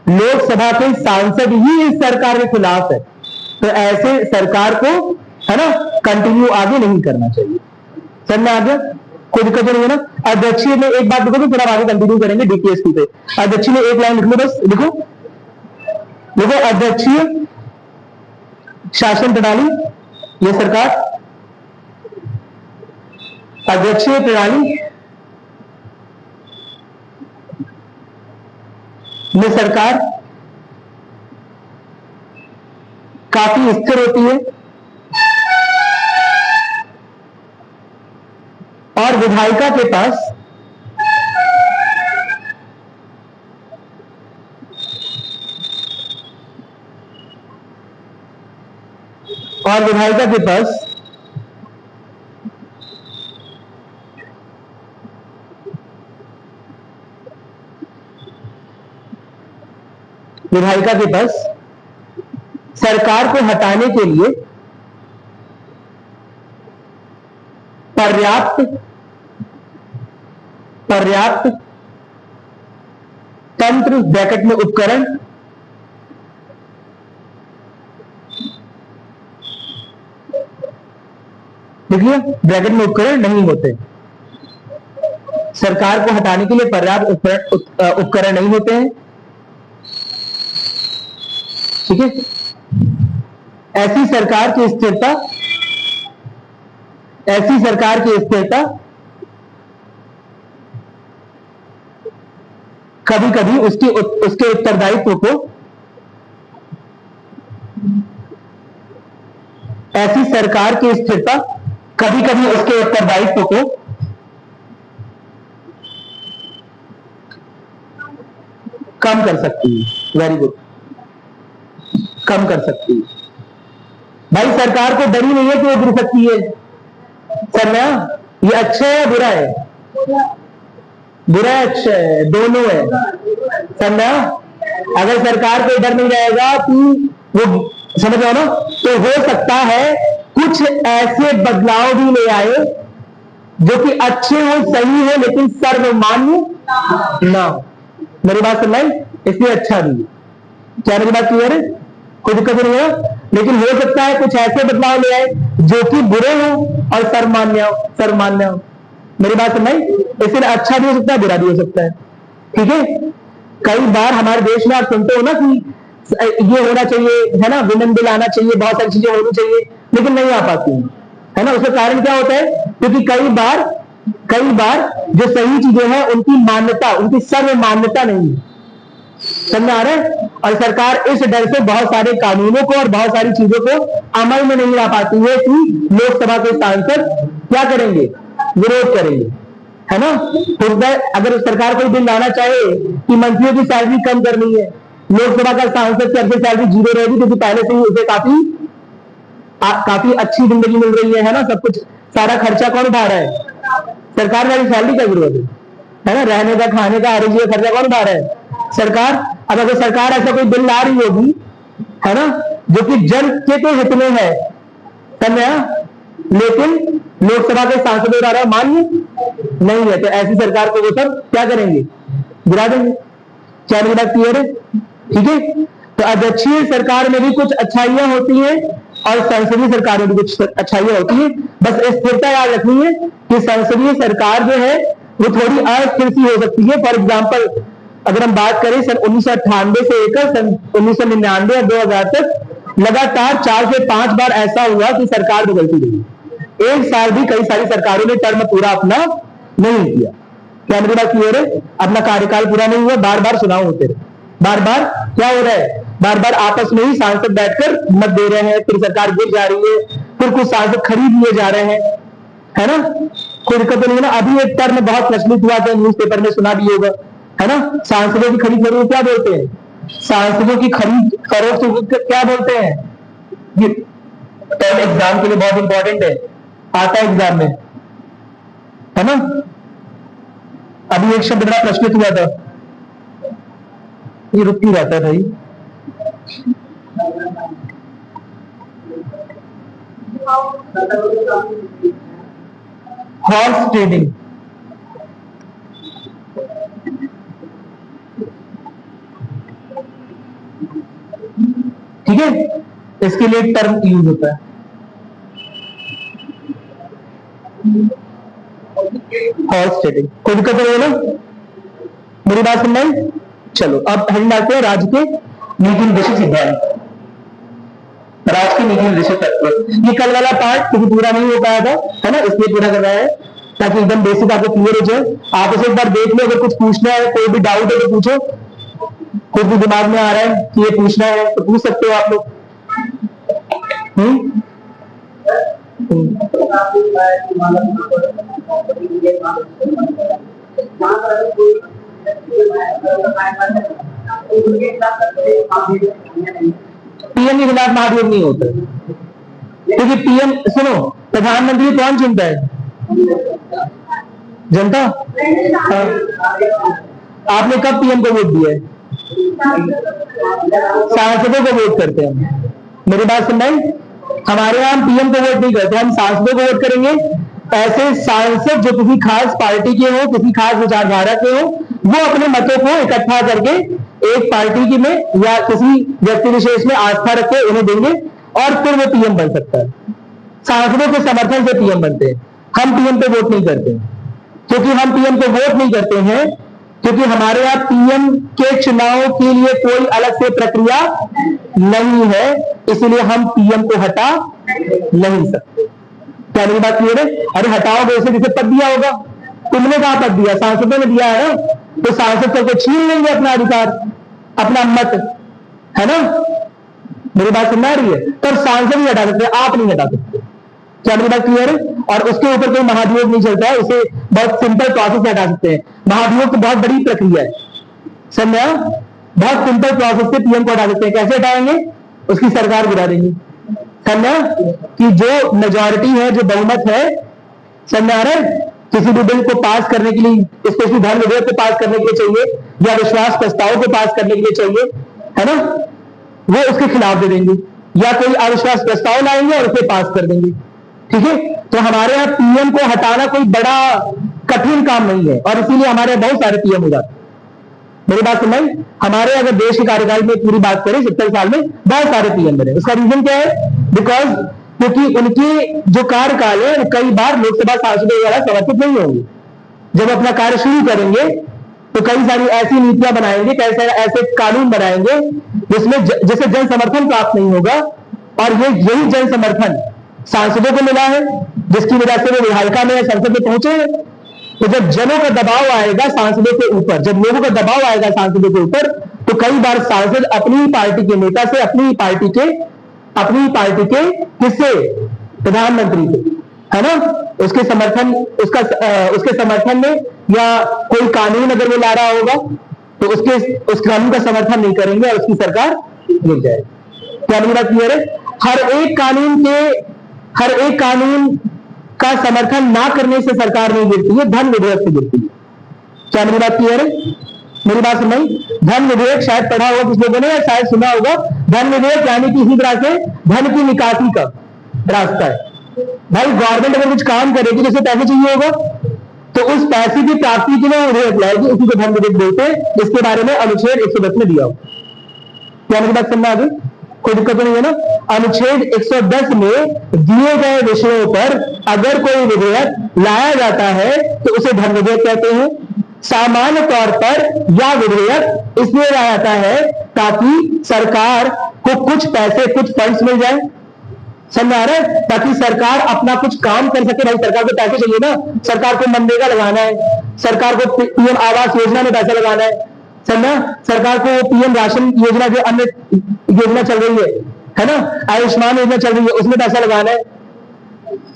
लोकसभा के सांसद ही इस सरकार के खिलाफ है, तो ऐसे सरकार को, है ना, कंटिन्यू आगे नहीं करना चाहिए। समझ में आ गया? कोई दिक्कत नहीं है ना? अध्यक्षीय में एक बात देखो, तो फिर हम आगे कंटिन्यू करेंगे डीपीएसपी पे। अध्यक्षीय में एक लाइन लिख लो बस, देखो अध्यक्षीय शासन प्रणाली, ये सरकार, अध्यक्षीय प्रणाली में सरकार काफी स्थिर होती है और विधायिका के पास सरकार को हटाने के लिए पर्याप्त तंत्र, ब्रैकेट में उपकरण, देखिए ब्रैकेट में उपकरण नहीं होते। सरकार को हटाने के लिए पर्याप्त उपकरण नहीं होते हैं, ठीक है। ऐसी सरकार की स्थिरता कभी कभी उसके उत्तरदायित्व को, ऐसी सरकार की स्थिरता कभी कभी उसके उत्तरदायित्व को कम कर सकती है। वेरी गुड, कम कर सकती है। भाई सरकार को डर ही नहीं है कि वो गिर सकती है। समझा? ये अच्छा है या बुरा है? बुरा है, अच्छा है, दोनों है। समझा? अगर सरकार को डर नहीं रहेगा कि वो, समझ रहे हो ना, तो हो सकता है कुछ ऐसे बदलाव भी ले आए जो कि अच्छे हो, सही हो, लेकिन सर्वमान्य ना हो। मेरी बात समझ? इसलिए अच्छा भी है। क्या मेरी बात क्लियर है? कोई दिक्कत नहीं है। लेकिन हो सकता है कुछ ऐसे बदलाव ले आए जो कि बुरे हो और सर्वमान्य हो। मेरी बात समझ? इसलिए अच्छा भी हो सकता है, बुरा भी हो सकता है, ठीक है। कई बार हमारे देश में आप सुनते हो ना कि ये होना चाहिए, है ना, विमेन बिल आना चाहिए, बहुत सारी चीजें होनी चाहिए, लेकिन नहीं आ पाती है ना। उसका कारण क्या होता है? क्योंकि कई बार जो सही चीजें हैं उनकी मान्यता, उनकी सर्वमान्यता नहीं है। समझ आ रहा है? और सरकार इस डर से बहुत सारे कानूनों को और बहुत सारी चीजों को अमल में नहीं ला पाती है कि लोकसभा के सांसद क्या करेंगे? विरोध करेंगे, है ना। तो अगर सरकार कोई बिल लाना चाहे कि मंत्रियों की सैलरी कम करनी है लोकसभा का सांसद की अपनी सैलरी जीरो रहेगी, क्योंकि पहले से ही उसे काफी अच्छी जिंदगी मिल रही है ना, सब कुछ, सारा खर्चा कौन उठा रहा है? सरकार वाली सैलरी का जरूरत है ना, रहने का, खाने का, हर चीज खर्चा कौन उठा रहा है? सरकार। अब अगर सरकार ऐसा कोई बिल ला रही होगी, है ना, जो कि जन के हित में है, समझा, लेकिन लोकसभा के सांसदों द्वारा मान्य नहीं है, तो ऐसी सरकार को वो सब क्या करेंगे? गिरा देंगे। क्या मेरी बात क्लियर है? ठीक है। तो अध्यक्षीय सरकार में भी कुछ अच्छाइयां होती हैं और संसदीय सरकार में भी कुछ अच्छाइयां होती है। बस स्थिरता याद रखनी है कि संसदीय सरकार जो है वो थोड़ी अस्थिर सी हो सकती है। फॉर एग्जाम्पल, अगर हम बात करें सन 1998 से लेकर सन 1999 और 2000 तक लगातार 4 से 5 बार ऐसा हुआ कि सरकार बदलती रही। एक साल भी कई सारी सरकारों ने टर्म पूरा अपना नहीं किया। क्या मेरी बात क्लियर है? अपना कार्यकाल पूरा नहीं हुआ, बार बार चुनाव होते रहे। बार बार क्या हो रहा है? बार बार आपस में ही सांसद बैठकर मत दे रहे हैं, फिर सरकार गिर जा रही है, फिर कुछ सांसद खरीद लिए जा रहे हैं, है ना, कोई दिक्कत नहीं है ना। अभी एक टर्म बहुत प्रचलित हुआ था, न्यूज़पेपर में सुना भी होगा, है ना, सांसदों की खरीद फरोख्त क्या बोलते हैं? सांसदों की खरीद फरोख्त क्या बोलते हैं? ये टर्म एग्जाम के लिए बहुत इंपॉर्टेंट है, आता है एग्जाम में, है ना। अभी एक शब्द बड़ा प्रचलित हुआ था, ये रुक नहीं रहता भाई, हॉर्स ट्रेडिंग। ठीक है, इसके लिए एक टर्म यूज होता है, हॉर्स ट्रेडिंग। कोई दिक्कत नहीं है ना, मेरी बात सुन रहे? चलो अब हम आते हैं राज्य के नीति निर्देशक सिद्धांत, राज्य के नीति निर्देशक तत्व। ये कल वाला पार्ट क्योंकि पूरा नहीं हो पाया था, है ना, इसलिए पूरा कर रहा है ताकि एकदम बेसिक आपको क्लियर हो जाए। आप इसे एक बार देख लो, अगर कुछ पूछना है, कोई भी डाउट है तो पूछो, कुछ भी दिमाग में आ रहा है कि ये पूछना है तो पूछ सकते हो आप लोग। पीएम के खिलाफ महाभियोग नहीं होता, क्योंकि पीएम, सुनो, प्रधानमंत्री कौन चुनता है? जनता। आपने कब पीएम को वोट दिया है? सांसदों को वोट करते हैं। मेरी बात सुन रहे? हमारे यहाँ हम पीएम को वोट नहीं करते, हम सांसदों को वोट करेंगे। ऐसे सांसद जो किसी खास पार्टी के हो, किसी खास विचारधारा के हो, वो अपने मतों को इकट्ठा करके एक पार्टी की में या किसी व्यक्ति विशेष में आस्था रख के उन्हें देंगे और फिर वो पीएम बन सकता है। सांसदों के समर्थन से पीएम बनते हैं, हम पीएम पे वोट नहीं करते। क्योंकि हम पीएम पे वोट नहीं करते हैं क्योंकि हमारे यहाँ पीएम के चुनाव के लिए कोई अलग से प्रक्रिया नहीं है, इसलिए हम पीएम को हटा नहीं सकते। क्या मेरी बात क्लियर है? अरे हटाओगे उसे जिसे पद दिया होगा, तुमने कहा पद दिया, सांसदों ने दिया है ना, तो सांसद करके छीन लेंगे अपना अधिकार, अपना मत, है ना। मेरी बात सुन रही है? तो सांसद ही हटा सकते, आप नहीं हटा सकते। क्या मेरी बात क्लियर है? और उसके ऊपर कोई महाभियोग नहीं चलता है, उसे बहुत सिंपल प्रोसेस से हटा सकते हैं। महाभियोग तो बहुत बड़ी प्रक्रिया है, समझा? बहुत सिंपल प्रोसेस से पीएम को हटा सकते हैं। कैसे हटाएंगे? उसकी सरकार गिरा देंगे, समझा? कि जो मेजॉरिटी है, जो बहुमत है, समझा रहे? किसी भी बिल को पास करने के लिए, स्पेशली धर्म विधेयक को पास करने के लिए चाहिए या विश्वास प्रस्ताव को पास करने के लिए चाहिए, है ना, वो उसके खिलाफ दे देंगे या कोई अविश्वास प्रस्ताव लाएंगे और उसे पास कर देंगे। ठीक है, तो हमारे यहाँ पीएम को हटाना कोई बड़ा कठिन काम नहीं है और इसीलिए हमारे बहुत सारे पीएम हो जाते हैं। मेरी बात समझ? हमारे अगर देश के कार्यकाल में पूरी बात करें 70 साल में बहुत सारे पीएम बने। उसका रीजन क्या है? बिकॉज क्योंकि उनके जो कार्यकाल है कई बार लोकसभा सांसदों द्वारा समर्थित नहीं होंगे। जब अपना कार्य शुरू करेंगे तो कई सारी ऐसी नीतियां बनाएंगे, कई सारे ऐसे कानून बनाएंगे जिसे जन समर्थन प्राप्त नहीं होगा, और यही जन समर्थन सांसदों को मिला है, जिसकी वजह से वो विधायिका में या संसद में पहुंचे हैं। तो जब जनों का दबाव आएगा सांसदों के ऊपर, जब लोगों का दबाव आएगा सांसदों के ऊपर, तो कई बार सांसद अपनी पार्टी के नेता से, अपनी पार्टी के किससे, प्रधानमंत्री से, है ना, उसके समर्थन में या कोई कानून अगर वो ला रहा होगा तो उस कानून का समर्थन नहीं करेंगे और उसकी सरकार गिर जाएगी। क्या मेरी बात क्लियर है? हर एक कानून का समर्थन ना करने से सरकार नहीं गिरती है, धन विधेयक से गिरती है। क्या मेरी बात क्लियर है? मेरी बात सुनाई। धन विधेयक शायद पढ़ा होगा कुछ लोगों ने या शायद सुना होगा। धन विधेयक यानी कि इसी तरह से धन की निकासी का रास्ता है। भाई गवर्नमेंट अगर कुछ काम करेगी, जैसे पैसे चाहिए होगा, तो उस पैसे की प्राप्ति के लिए विधेयक लाएगी, उसी को धन विधेयक बोलते हैं। इसके बारे में अनुच्छेद 110 में दिया हो। क्या मेरी बात समझ आ गई? कोई दिक्कत नहीं है ना? अनुच्छेद 110 में दिए गए विषयों पर अगर कोई विधेयक लाया जाता है तो उसे धन विधेयक कहते हैं। सामान्य तौर पर यह विधेयक इसलिए लाया जाता है ताकि सरकार को कुछ पैसे, कुछ फंड्स मिल जाए। समझ आ रहा है? ताकि सरकार अपना कुछ काम कर सके। भाई सरकार को पैसे चाहिए ना, सरकार को मनरेगा लगाना है, सरकार को पीएम आवास योजना में पैसा लगाना है, समझा? सरकार को पीएम राशन योजना, जो अन्य योजना चल रही है ना, आयुष्मान योजना चल रही है, उसमें पैसा लगाना है।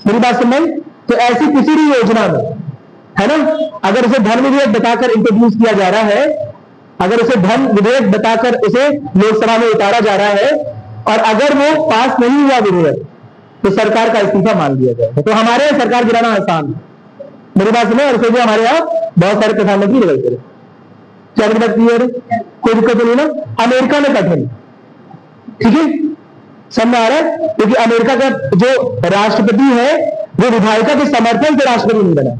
मेरी बात समझ? तो ऐसी किसी भी योजना में, है ना, अगर उसे धन विधेयक बताकर इंट्रोड्यूस किया जा रहा है, अगर उसे धन विधेयक बताकर उसे लोकसभा में उतारा जा रहा है और अगर वो पास नहीं हुआ विधेयक, तो सरकार का इस्तीफा मान लिया जाएगा। तो हमारे यहाँ सरकार गिराना आसान है। मेरी बात सुनो। और जो हमारे यहाँ बहुत सारे प्रधानमंत्री बदल करे। क्या मेरी बात क्लियर है? कोई दिक्कत नहीं ना? अमेरिका में कठिन, ठीक है, समझ आ रहा है? क्योंकि अमेरिका का जो राष्ट्रपति है वो विधायिका के समर्थन से राष्ट्रपति नहीं बना,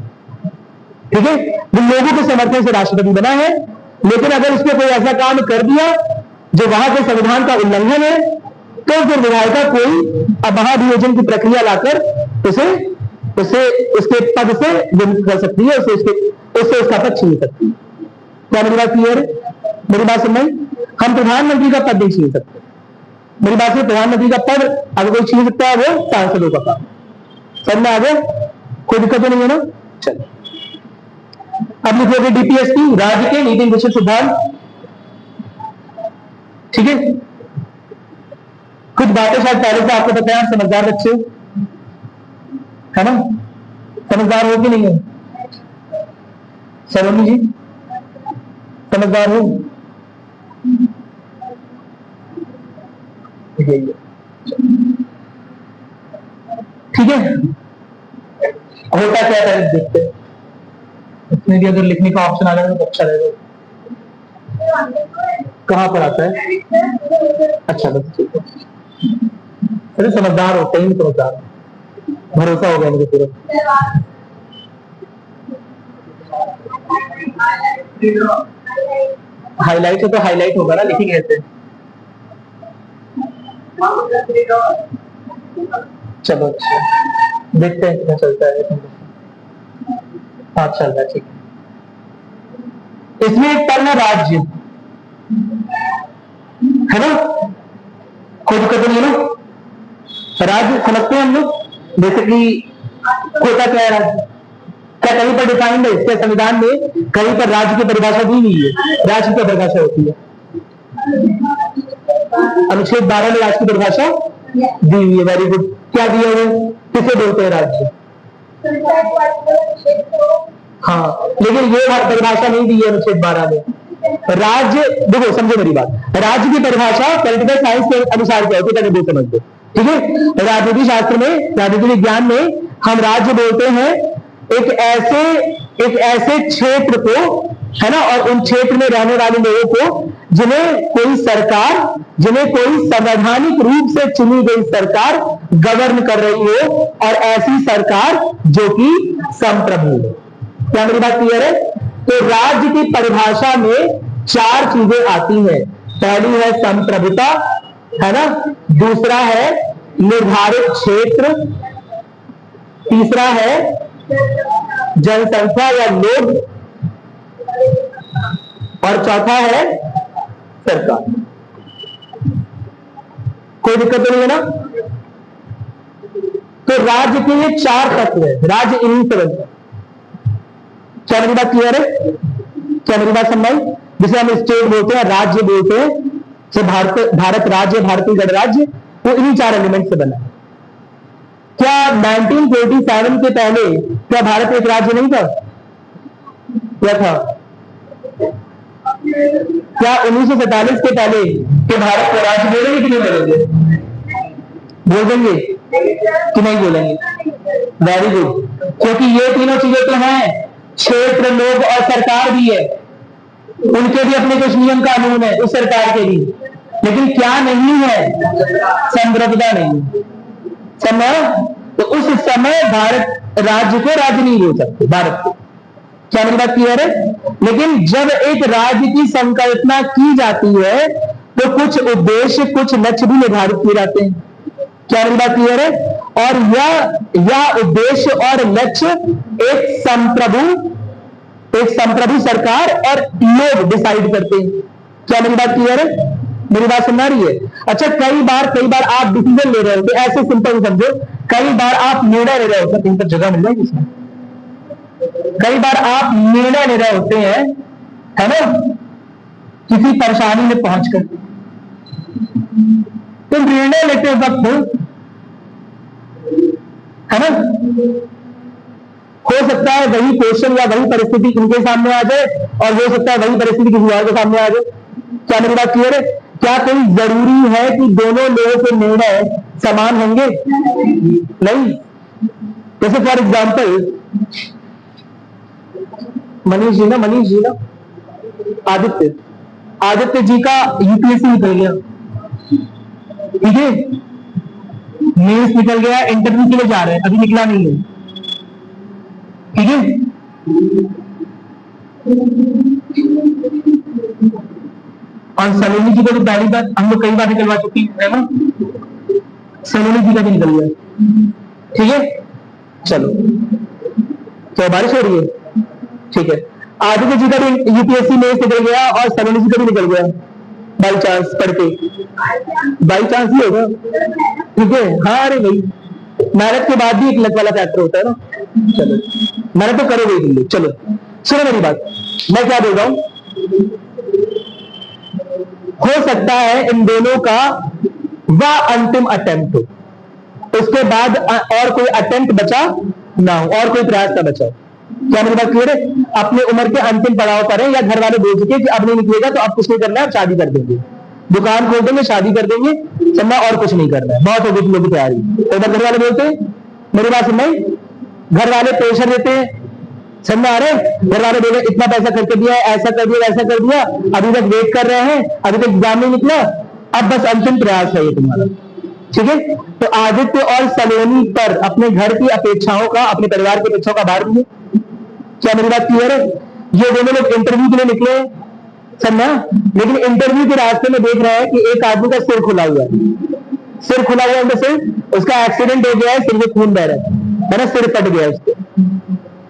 ठीक है, वो लोगों के समर्थन से राष्ट्रपति बना है। लेकिन अगर उसने कोई ऐसा काम कर दिया जो वहां के संविधान का उल्लंघन है, तो फिर विधायिका कोई महाभियोजन की प्रक्रिया लाकर उसे उसके पद से विमुक्त कर सकती है, उससे उसका पद छीन सकती है। क्या मेरी बात क्लियर है? मेरी बात समझ? हम प्रधानमंत्री का पद नहीं छीन सकते। मेरी बात से प्रधानमंत्री का पद अगर कोई छीन सकता है वो सांसदों का काम। समझ में आ गया? कोई दिक्कत तो नहीं है ना? चलो अब लिखोगे डीपीएसपी, राज्य के नीति निश्चित सिद्धांत, ठीक है। कुछ बातें शायद पहले से आपको बताया, समझदार बच्चे है ना? समझदार हो कि नहीं है? सलोनी जी समझदार हो? ठीक है। होता क्या है देखते हैं। इसमें भी अगर लिखने का ऑप्शन आ जाए तो अच्छा रहेगा। कहाँ पर आता है? अच्छा बस ठीक है। अरे समझदार होते ही समझदार, भरोसा हो गया मुझे पूरा। हाईलाइट है तो हाईलाइट होगा ना, लिखेंगे ऐसे। चलो अच्छा देखते हैं क्या चलता है। हाँ चल रहा है, ठीक है। इसमें एक टर्म है राज्य, है ना? कोई दिक्कत नहीं है ना? राज्य समझते हैं हम लोग। जैसे कि होता क्या है राज्य? क्या कहीं पर डिफाइंड है? इसके संविधान में कहीं पर राज्य की परिभाषा दी हुई है? राज्य की परिभाषा होती है अनुच्छेद 12 में राज्य की परिभाषा दी हुई है। Very good. क्या दिया हुआ है? किसे बोलते हैं राज्य? हाँ, लेकिन ये परिभाषा नहीं दी है अनुच्छेद 12 में। राज्य, देखो समझो मेरी बात, राज्य की परिभाषा पॉलिटिकल साइंस के अनुसार क्या होती है, समझ दो, ठीक है। राजनीति शास्त्र में, राजनीति विज्ञान में हम राज्य बोलते हैं एक ऐसे क्षेत्र को, है ना, और उन क्षेत्र में रहने वाले लोगों को जिन्हें कोई संवैधानिक रूप से चुनी गई सरकार गवर्न कर रही हो, और ऐसी सरकार जो कि संप्रभु हो। क्या मेरी बात क्लियर है? तो राज्य की परिभाषा में 4 चीजें आती हैं। पहली है संप्रभुता, है ना, दूसरा है निर्धारित क्षेत्र, तीसरा है जनसंख्या या लोग, और चौथा है सरकार। कोई दिक्कत तो नहीं है ना? तो राज्य के ये 4 तत्व है, राज्य इन्हीं से बनता है। क्या मेरी बात क्लियर है? क्या मेरी बात समझाई? जिसे हम स्टेट बोलते हैं, राज्य बोलते हैं, जो भारत राज्य, भारतीय गणराज्य, वो इन्हीं 4 एलिमेंट से बना है। क्या 1947 के पहले क्या भारत एक राज्य नहीं था? क्या था? क्या 1947 के पहले के भारत को राज्य बोलेंगे कि नहीं बोलेंगे? बोल देंगे कि नहीं बोलेंगे? वेरी गुड, क्योंकि ये तीनों चीजें तो हैं, क्षेत्र, लोग और सरकार भी है, उनके भी अपने कुछ नियम कानून है उस सरकार के भी, लेकिन क्या नहीं है? संप्रभुता नहीं। समय तो उस समय भारत राज्य को राज्य नहीं बोल सकते, भारत को। क्या मेरी बात क्लियर है? लेकिन जब एक राज्य की संकल्पना की जाती है तो कुछ उद्देश्य, कुछ लक्ष्य भी निर्धारित किए जाते हैं। क्या मेरी बात क्लियर है? और यह उद्देश्य और लक्ष्य एक संप्रभु सरकार और लोग डिसाइड करते हैं। क्या मेरी बात क्लियर है? मेरी बात सुन रही है? अच्छा, कई बार आप डिसीजन ले रहे होते, ऐसे सिंपल समझो, कई बार आप निर्णय ले रहे होते, कहीं पर जगह मिल जाएगी इसमें, कई बार आप निर्णय ले रहे होते हैं, है ना, किसी परेशानी में पहुंचकर, तो निर्णय लेते वक्त, है ना, हो सकता है वही क्वेश्चन या वही परिस्थिति इनके सामने आ जाए और हो सकता है वही परिस्थिति किसी और के सामने आ जाए। क्या मेरी बात क्लियर है? क्या कोई जरूरी है कि दोनों लोगों के निर्णय समान होंगे? नहीं। जैसे फॉर एग्जाम्पल मनीष जी ना आदित्य जी का यूपीएससी निकल गया, ठीक है, मेंस निकल गया, इंटरव्यू के लिए जा रहे हैं, अभी निकला नहीं है, ठीक है। और सलोनी जी को तो पहली बार हम लोग कई बार निकलवा चुकी है ना, सलोनी जी का भी निकल गया, ठीक है। चलो, तो बारिश हो रही है, ठीक है। आदित्य जी का भी यूपीएससी में निकल गया और सलोनी जी का भी निकल गया, बाई चांस पढ़ के, बाई चांस ही होगा, ठीक है। हाँ, अरे भाई मेहनत के बाद भी एक लक वाला फैक्टर होता है ना। चलो, मेहनत तो करोगे तुम लोग। चलो सुनो मेरी बात, मैं क्या बोल रहा हूं, हो सकता है इन दोनों का वह अंतिम अटेम्प्ट हो, उसके बाद और कोई अटेम्प्ट बचा ना हो, और कोई प्रयास ना बचा। क्या मेरी बात क्लियर है? अपने उम्र के अंतिम पड़ाव पर है, या घर वाले बोल चुके कि अब नहीं निकलेगा तो अब कुछ नहीं करना है, शादी कर देंगे, दुकान खोल देंगे, शादी कर देंगे, समझा, और कुछ नहीं करना है, बहुत हो गई तुम लोग की तैयारी। तो घर वाले बोलते हैं, मेरी बात सुन, घर वाले प्रेशर देते हैं, समझ आ रहे, घर वाले बोले इतना पैसा खर्च दिया है, ऐसा कर दिया, वैसा कर दिया, अभी तक वेट कर रहे हैं, अभी तक एग्जाम नहीं निकला, अब बस अंतिम प्रयास है ये तुम्हारा, ठीक है। तो आदित्य और सलोनी पर अपने घर की अपेक्षाओं का, अपने परिवार की अपेक्षाओं का भार नहीं है। क्या मेरी बात क्लियर है? ये दोनों लोग इंटरव्यू के लिए निकले, समझा, लेकिन इंटरव्यू के रास्ते में देख रहे हैं कि एक आदमी का सिर खुला हुआ है, सिर खुला हुआ है, से उसका एक्सीडेंट हो गया है, सिर में खून बह रहा है ना, सिर कट गया उसको।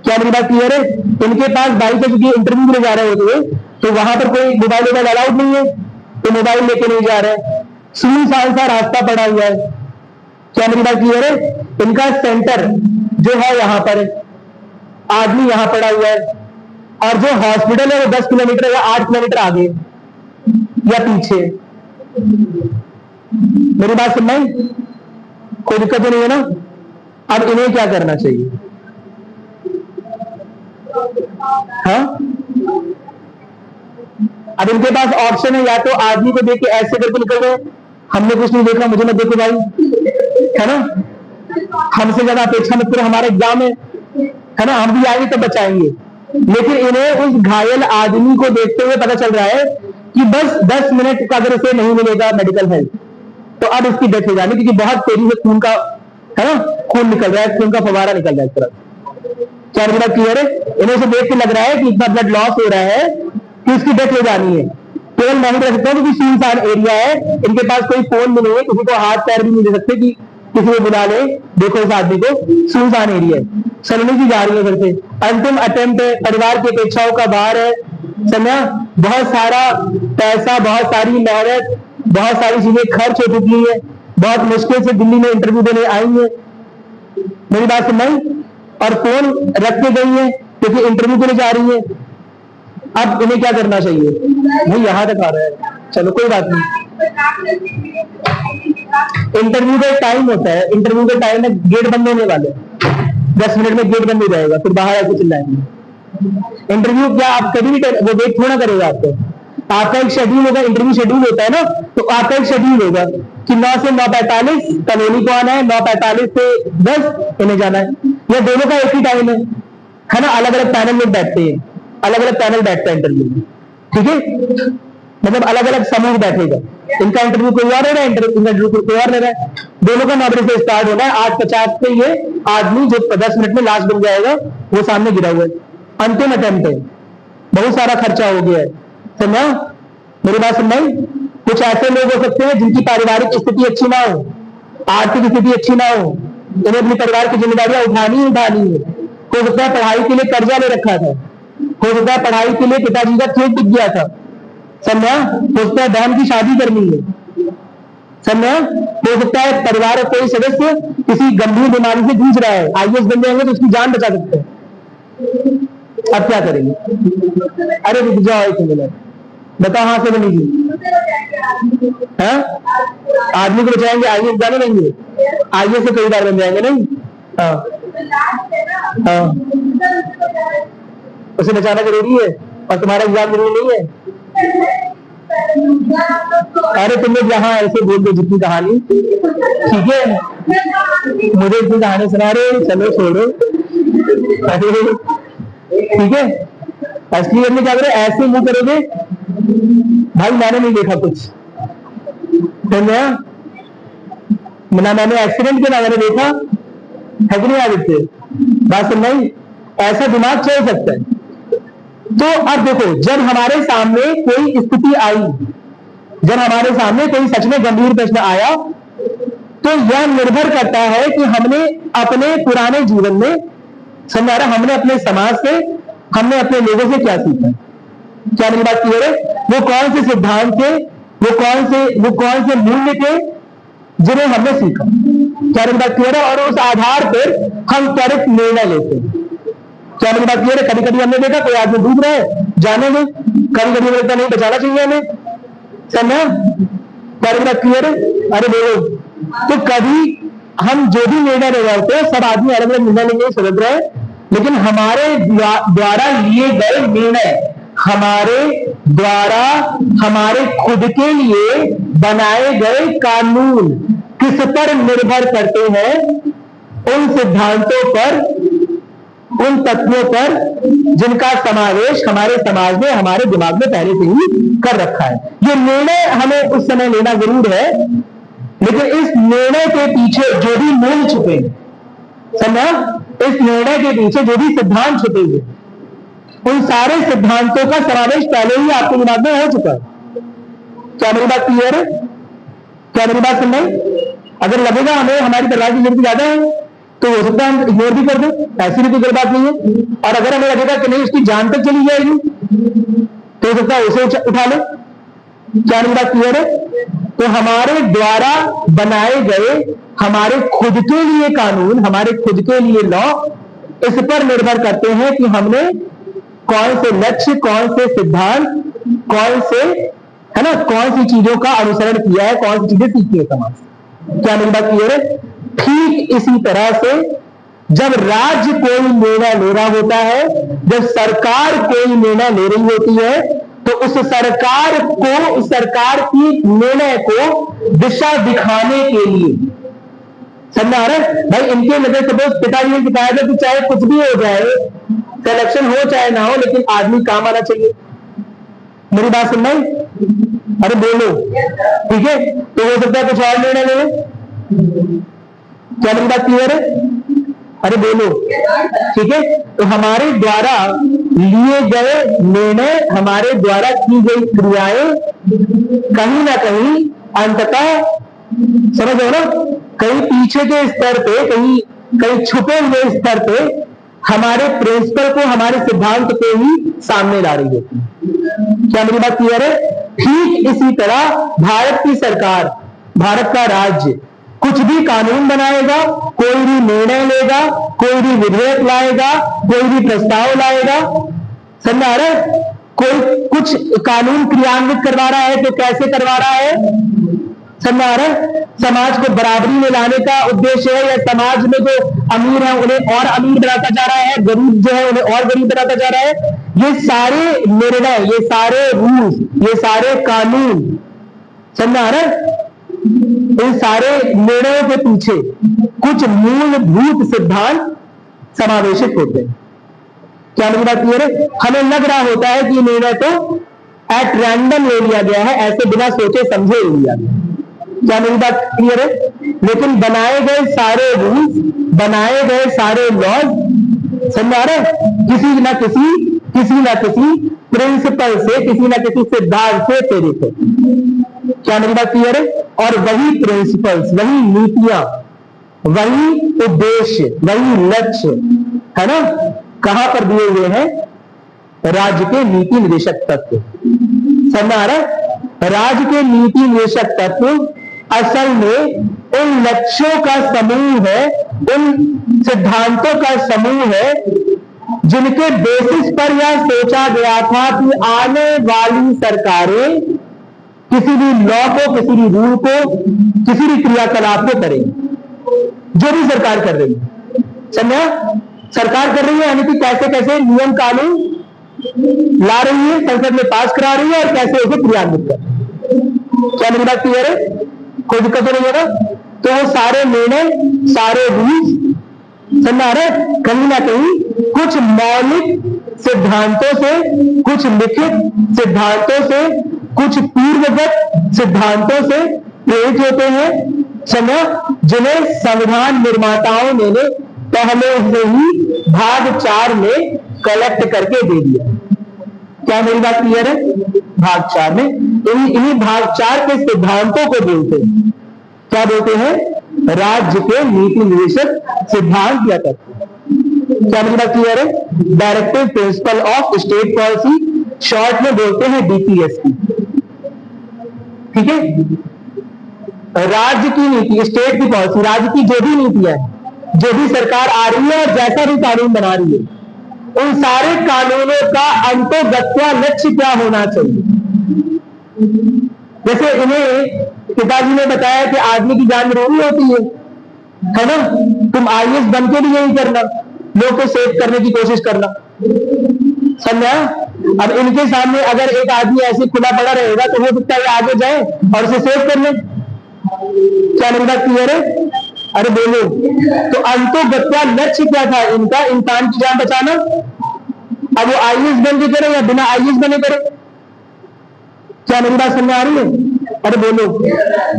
क्या मेरी बात क्लियर है? इनके पास बाइक है, क्योंकि इंटरव्यू में जा रहे होते हैं तो वहां पर कोई मोबाइल अलाउड नहीं है, तो मोबाइल लेके नहीं जा रहे, सुनसान सा रास्ता पड़ा हुआ है। क्या मेरी बात क्लियर है? इनका सेंटर जो है यहाँ पर, आदमी यहाँ पड़ा हुआ है, और जो हॉस्पिटल है वो 10 किलोमीटर या 8 किलोमीटर आगे या पीछे। मेरी बात सुन रहे, कोई दिक्कत तो नहीं है ना? अब इन्हें क्या करना चाहिए? हाँ, अब इनके पास ऑप्शन है, या तो आदमी को देख के ऐसे करके निकल गए, हमने कुछ नहीं देखा, मुझे मत देखो भाई, है ना, हमसे ज्यादा अपेक्षा मत करो, हमारा एग्जाम है ना, हम भी आएंगे तब बचाएंगे। लेकिन इन्हें उस घायल आदमी को देखते हुए पता चल रहा है कि बस 10 मिनट का अगर उसे नहीं मिलेगा मेडिकल हेल्प तो अब इसकी डेथ हो जानी, क्योंकि बहुत तेजी से खून का, है ना, खून निकल रहा है, खून का फवारा निकल रहा है इस तरफ। क्या मेरी बात क्लियर है? इन्हें उसे देख के लग रहा है कि इतना ब्लड लॉस हो रहा है कि उसकी डेथ हो जानी है। केवल मैं ही रह सकता हूँ, क्योंकि सुनसान एरिया है, इनके पास कोई फोन भी नहीं है, किसी को हाथ पैर भी नहीं दे सकते कि किसी को बुला ले, देखो इस आदमी को, सुनसान एरिया है। सलोनी जी जा रही है घर से, अंतिम अटेम्प्ट है, परिवार की अपेक्षाओं का भार है, समझा, बहुत सारा पैसा, बहुत सारी मेहनत, बहुत सारी चीजें खर्च हो चुकी है, बहुत मुश्किल से दिल्ली में इंटरव्यू देने आई है, मेरी बात सुनाई, और फोन रख के गई है क्योंकि इंटरव्यू के लिए जा रही है। अब इन्हें क्या करना चाहिए? भाई यहां तक आ रहा है, चलो कोई बात नहीं। इंटरव्यू का टाइम होता है, इंटरव्यू का टाइम है, गेट बंद होने वाले, 10 मिनट में गेट बंद हो जाएगा, फिर बाहर आके चिल्लाएंगे। इंटरव्यू क्या आप कभी भी वो वेट थोड़ा करेगा आपको, आपका एक शेड्यूल होगा, इंटरव्यू शेड्यूल होता है ना, तो आपका एक शेड्यूल होगा कि 9 से 9:45 कॉलोनी को आना है, 9:45 से 10 इन्हें जाना है। या दोनों का एक ही टाइम है ना, अलग अलग पैनल में बैठते हैं, अलग अलग पैनल बैठता है इंटरव्यू में, ठीक है, मतलब अलग अलग समूह बैठेगा, इनका इंटरव्यू कोई और ले रहा है, इंटरव्यू कोई और ले रहा है। दोनों का 9 बजे से स्टार्ट होना है, 8:50 पे ये आदमी जो 10 मिनट में लास्ट बन जाएगा वो सामने गिरा हुआ है, अंतिम अटेम्प्ट है, बहुत सारा खर्चा हो गया है, समझा मेरी बात समझ। कुछ ऐसे लोग हो सकते हैं जिनकी पारिवारिक स्थिति अच्छी ना हो, आर्थिक स्थिति अच्छी ना हो, उन्हें अपने परिवार की जिम्मेदारियां उठानी है। हो सकता है पढ़ाई के लिए कर्जा ले रखा था, हो सकता है पढ़ाई के लिए पिताजी का खेत बिक गया था, समझा, हो सकता है बहन की शादी करनी है, समझा, हो सकता है परिवार का कोई सदस्य किसी गंभीर बीमारी से जूझ रहा है, आईएएस बन जाएंगे तो उसकी जान बचा सकते हैं, अब क्या करेंगे? अरे रुक जाओ एक मिनट, बताओ हाँ से बनेगी, हाँ आदमी को बचाएंगे, आईएएस जाने देंगे, आईएएस से कई बार बन जाएंगे नहीं, हाँ हाँ, उसे बचाना जरूरी है और तुम्हारा एग्जाम जरूरी नहीं है। अरे तुम लोग यहाँ ऐसे बोल दो जितनी कहानी, ठीक है, मुझे इतनी कहानी सुना रहे, चलो छोड़ो, अरे ठीक है, असली अपने क्या करो, ऐसे मुंह करोगे भाई मैंने नहीं देखा कुछ, तो ना मैंने एक्सीडेंट किया, ना मैंने देखा है कि नहीं आदित्य, बात सुन नहीं, ऐसा दिमाग चल सकता है। तो अब देखो, जब हमारे सामने कोई स्थिति आई, जब हमारे सामने कोई सच में गंभीर प्रश्न आया, तो यह निर्भर करता है कि हमने अपने पुराने जीवन में, समझ आ रहा, हमने अपने समाज से, हमने अपने लोगों से क्या सीखा, क्या मेरी बात क्लियर है? वो कौन से सिद्धांत थे, वो कौन से मूल्य थे जिन्हें हमने सीखा, क्या मेरी बात क्लियर है? और उस आधार पर हम त्वरित निर्णय लेते हैं, क्या मेरी बात क्लियर है? कभी कभी हमने देखा कोई आदमी डूब रहा है, जाने में, कभी कभी लगता नहीं बचाना चाहिए हमें, समझा, क्या मेरी बात क्लियर है? अरे बोलो, तो कभी हम जो भी निर्णय ले रहे होते हैं, सब आदमी अलग अलग निर्णय लेंगे, समझ रहे हैं, लेकिन हमारे द्वारा लिए गए निर्णय, हमारे द्वारा हमारे खुद के लिए बनाए गए कानून किस पर निर्भर करते हैं? उन सिद्धांतों पर, उन तत्वों पर जिनका समावेश हमारे समाज में, हमारे दिमाग में पहले से ही कर रखा है। ये निर्णय हमें उस समय लेना जरूर है, लेकिन इस निर्णय के पीछे जो भी मूल्य छुपे, समझा, इस निर्णय के पीछे जो भी सिद्धांत छुपे हुए, उन सारे सिद्धांतों का समावेश पहले ही आपके दिमाग में हो चुका है। क्या मेरी बात क्लियर है? क्या मेरी बात सुन रहे? अगर लगेगा हमें हमारी परिवार की जरूरत ज्यादा है तो हो सकता है हम इग्नोर भी कर दें, ऐसी भी कोई बात नहीं है, और अगर हमें लगेगा कि नहीं उसकी जान तक चली जाएगी तो हो सकता है उसे उठा ले। क्या मेरी बात क्लियर है? तो हमारे द्वारा बनाए गए हमारे खुद के लिए कानून, हमारे खुद के लिए लॉ, इस पर निर्भर करते हैं कि हमने कौन से लक्ष्य, कौन से सिद्धांत, कौन से, है ना, कौन सी चीजों का अनुसरण किया है, कौन सी चीजें सीखी है समाज से। क्या मेरी बात क्लियर है? ठीक इसी तरह से जब राज्य कोई निर्णय ले रहा होता है, जब सरकार कोई निर्णय ले रही होती है, तो उस सरकार को, उस सरकार की निर्णय को दिशा दिखाने के लिए, समझ आ रहा है भाई, इनके नजर सपोज पिताजी ने सिखाया था कि चाहे कुछ भी हो जाए, सिलेक्शन हो चाहे ना हो, लेकिन आदमी काम आना चाहिए। मेरी बात सुन रहे? अरे बोलो, ठीक है, तो हो सकता है कुछ और निर्णय ले। क्या मेरी बात क्लियर है? अरे बोलो, ठीक है, तो हमारे द्वारा लिए गए निर्णय, हमारे द्वारा की गई क्रियाएं कहीं ना कहीं अंततः, समझ हो ना, कहीं पीछे के स्तर पे, कहीं छुपे हुए स्तर पे हमारे प्रिंसिपल को, हमारे सिद्धांत को ही सामने ला रही होती है। क्या मेरी बात क्लियर है? ठीक इसी तरह भारत की सरकार, भारत का राज्य कुछ भी कानून बनाएगा, कोई भी निर्णय लेगा, कोई भी विधेयक लाएगा, कोई भी प्रस्ताव लाएगा, समझ आ रहा है? कोई कुछ कानून क्रियान्वित करवा रहा है तो कैसे करवा रहा है, समझ आ रहा है? समाज को बराबरी में लाने का उद्देश्य है, या समाज में जो अमीर है उन्हें और अमीर बनाता जा रहा है, गरीब जो है उन्हें और गरीब बनाता जा रहा है, ये सारे निर्णय, ये सारे रूल्स, ये सारे कानून, समझ आ रहा है? इन सारे निर्णयों के पीछे कुछ मूलभूत सिद्धांत समावेशित होते हैं। क्या मेरी बात क्लियर है? हमें लग रहा होता है कि ये निर्णय तो एट रैंडम ले लिया गया है, ऐसे बिना सोचे समझे ले लिया गया। क्या मेरी बात क्लियर है? लेकिन बनाए गए सारे रूल्स, बनाए गए सारे लॉज, समझ आ रहा है, किसी ना किसी प्रिंसिपल से, किसी ना किसी सिद्धांत से प्रेरित है। क्या मेरी बात क्लियर है? और वही प्रिंसिपल्स, वही नीतियां, वही उद्देश्य, वही लक्ष्य है ना, कहां पर दिए हुए हैं? राज्य के नीति निदेशक तत्व। समझ आ रहा है? राज्य के नीति निदेशक तत्व असल में उन लक्ष्यों का समूह है, उन सिद्धांतों का समूह है जिनके बेसिस पर यह सोचा गया था कि आने वाली सरकारें किसी भी लॉ को, किसी भी रूल को, किसी भी क्रियाकलाप को करेंगी। जो भी सरकार कर रही है, समझा? सरकार कर रही है यानी कि कैसे कैसे नियम कानून ला रही है, संसद में पास करा रही है और कैसे उसे क्रियान्वित कर रही है। क्या मेरी बात क्लियर है? कोई दिक्कत तो नहीं है ना? तो वो सारे निर्णय, सारे रूल्स, समझ आ रहा है, कहीं ना कहीं कुछ मौलिक सिद्धांतों से, कुछ लिखित सिद्धांतों से, कुछ पूर्वगत सिद्धांतों से प्रेरित होते हैं, समझा, जिन्हें संविधान निर्माताओं ने पहले से ही भाग 4 में कलेक्ट करके दे दिया। क्या मेरी बात क्लियर है? भाग 4 में इन्हीं भाग 4 के सिद्धांतों को बोलते हैं, क्या बोलते हैं? राज्य के नीति निदेशक सिद्धांत या तत्व। क्या मेरी बात क्लियर है? Directive principle of state policy, short में बोलते हैं डीपीएसपी। ठीक है? राज्य की नीति, स्टेट की पॉलिसी, राज्य की जो भी नीतियां है, जो भी सरकार आ रही है और जैसा भी कानून बना रही है, उन सारे कानूनों का अंतोगत्वा लक्ष्य क्या होना चाहिए? जैसे इन्हें पिताजी ने बताया कि आदमी की जान जरूरी होती है ना? तुम आईएएस बन के भी यही करना, लोग को सेव करने की कोशिश करना, समझा? अब इनके सामने अगर एक आदमी ऐसे खुला पड़ा रहेगा तो हो सकता है आगे जाए और उसे सेव कर ले। क्या मेरी बात क्लियर है? अरे बोलो, तो अंतोगत्वा लक्ष्य क्या था इनका? इंसान की जान बचाना। अब वो आईएएस बन के करे या बिना आईएएस बने करे? क्या मेरी बात समझ आ रही है? अरे बोलो,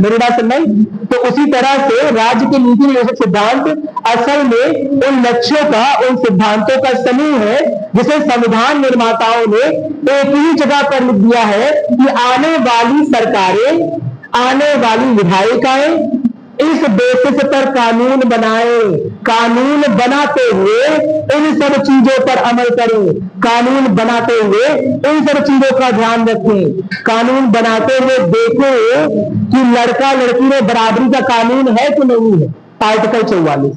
मेरी बात समझ? तो उसी तरह से राज्य के नीति निदेशक सिद्धांत असल में उन लक्ष्यों का, उन सिद्धांतों का समूह है जिसे संविधान निर्माताओं ने एक ही जगह पर लिख दिया है कि आने वाली सरकारें, आने वाली विधायिकाएं इस बेसिस पर कानून बनाए, कानून बनाते हुए इन सब चीजों पर अमल करें, कानून बनाते हुए इन सब चीजों का ध्यान रखें, कानून बनाते हुए देखें कि लड़का लड़की में बराबरी का कानून है कि नहीं है, आर्टिकल 44।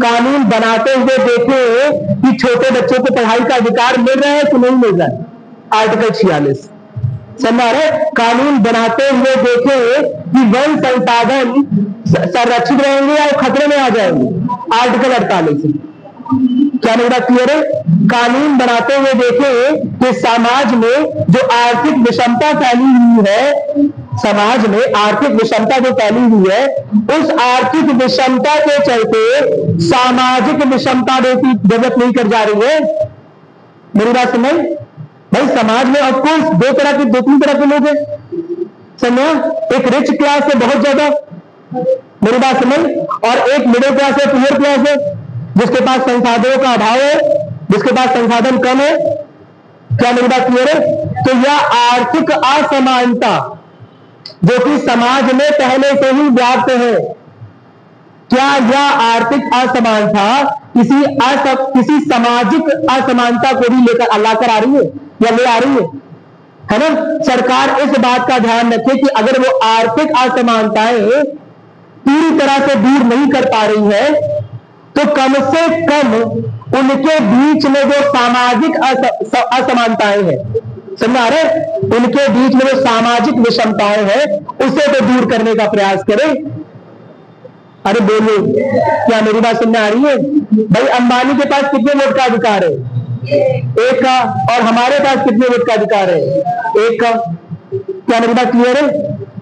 कानून बनाते हुए देखें कि छोटे बच्चों को पढ़ाई का अधिकार मिल रहा है कि नहीं मिल रहा है, आर्टिकल 46। समझ रहे? कानून बनाते हुए देखें कि वन संसाधन संरक्षित रहेंगे या खतरे में आ जाएंगे, आर्टिकल 48। क्या मेरी बात क्लियर है? कानून बनाते हुए देखें कि समाज में जो आर्थिक विषमता फैली हुई है, समाज में आर्थिक विषमता जो फैली हुई है, उस आर्थिक विषमता के चलते सामाजिक विषमता डेवलप नहीं कर जा रही है। मेरी बात समझ भाई? समाज में ऑफकोर्स दो तीन तरह के लोग हैं, समझ? एक रिच क्लास है बहुत ज्यादा, मेरी बात समझ, और एक मिडिल क्लास है, पुअर क्लास है, जिसके पास संसाधनों का अभाव है, जिसके पास संसाधन कम है। क्या मेरी बात क्लियर है? तो यह आर्थिक असमानता जो कि समाज में पहले से ही व्याप्त है, क्या यह आर्थिक असमानता किसी सामाजिक असमानता को भी लेकर लाकर आ रही है या ले आ रही है ना? सरकार इस बात का ध्यान रखे कि अगर वो आर्थिक असमानताएं पूरी तरह से दूर नहीं कर पा रही है तो कम से कम उनके बीच में जो सामाजिक असमानताएं हैं, समझ आ रहे? उनके बीच में जो सामाजिक विषमताएं हैं उसे तो दूर करने का प्रयास करें। अरे बोलो, क्या मेरी बात समझ आ रही है? भाई अंबानी के पास कितने वोट का अधिकार है? एक का। और हमारे पास कितने वोट का अधिकार है? एक का। क्या मेरी बात क्लियर है?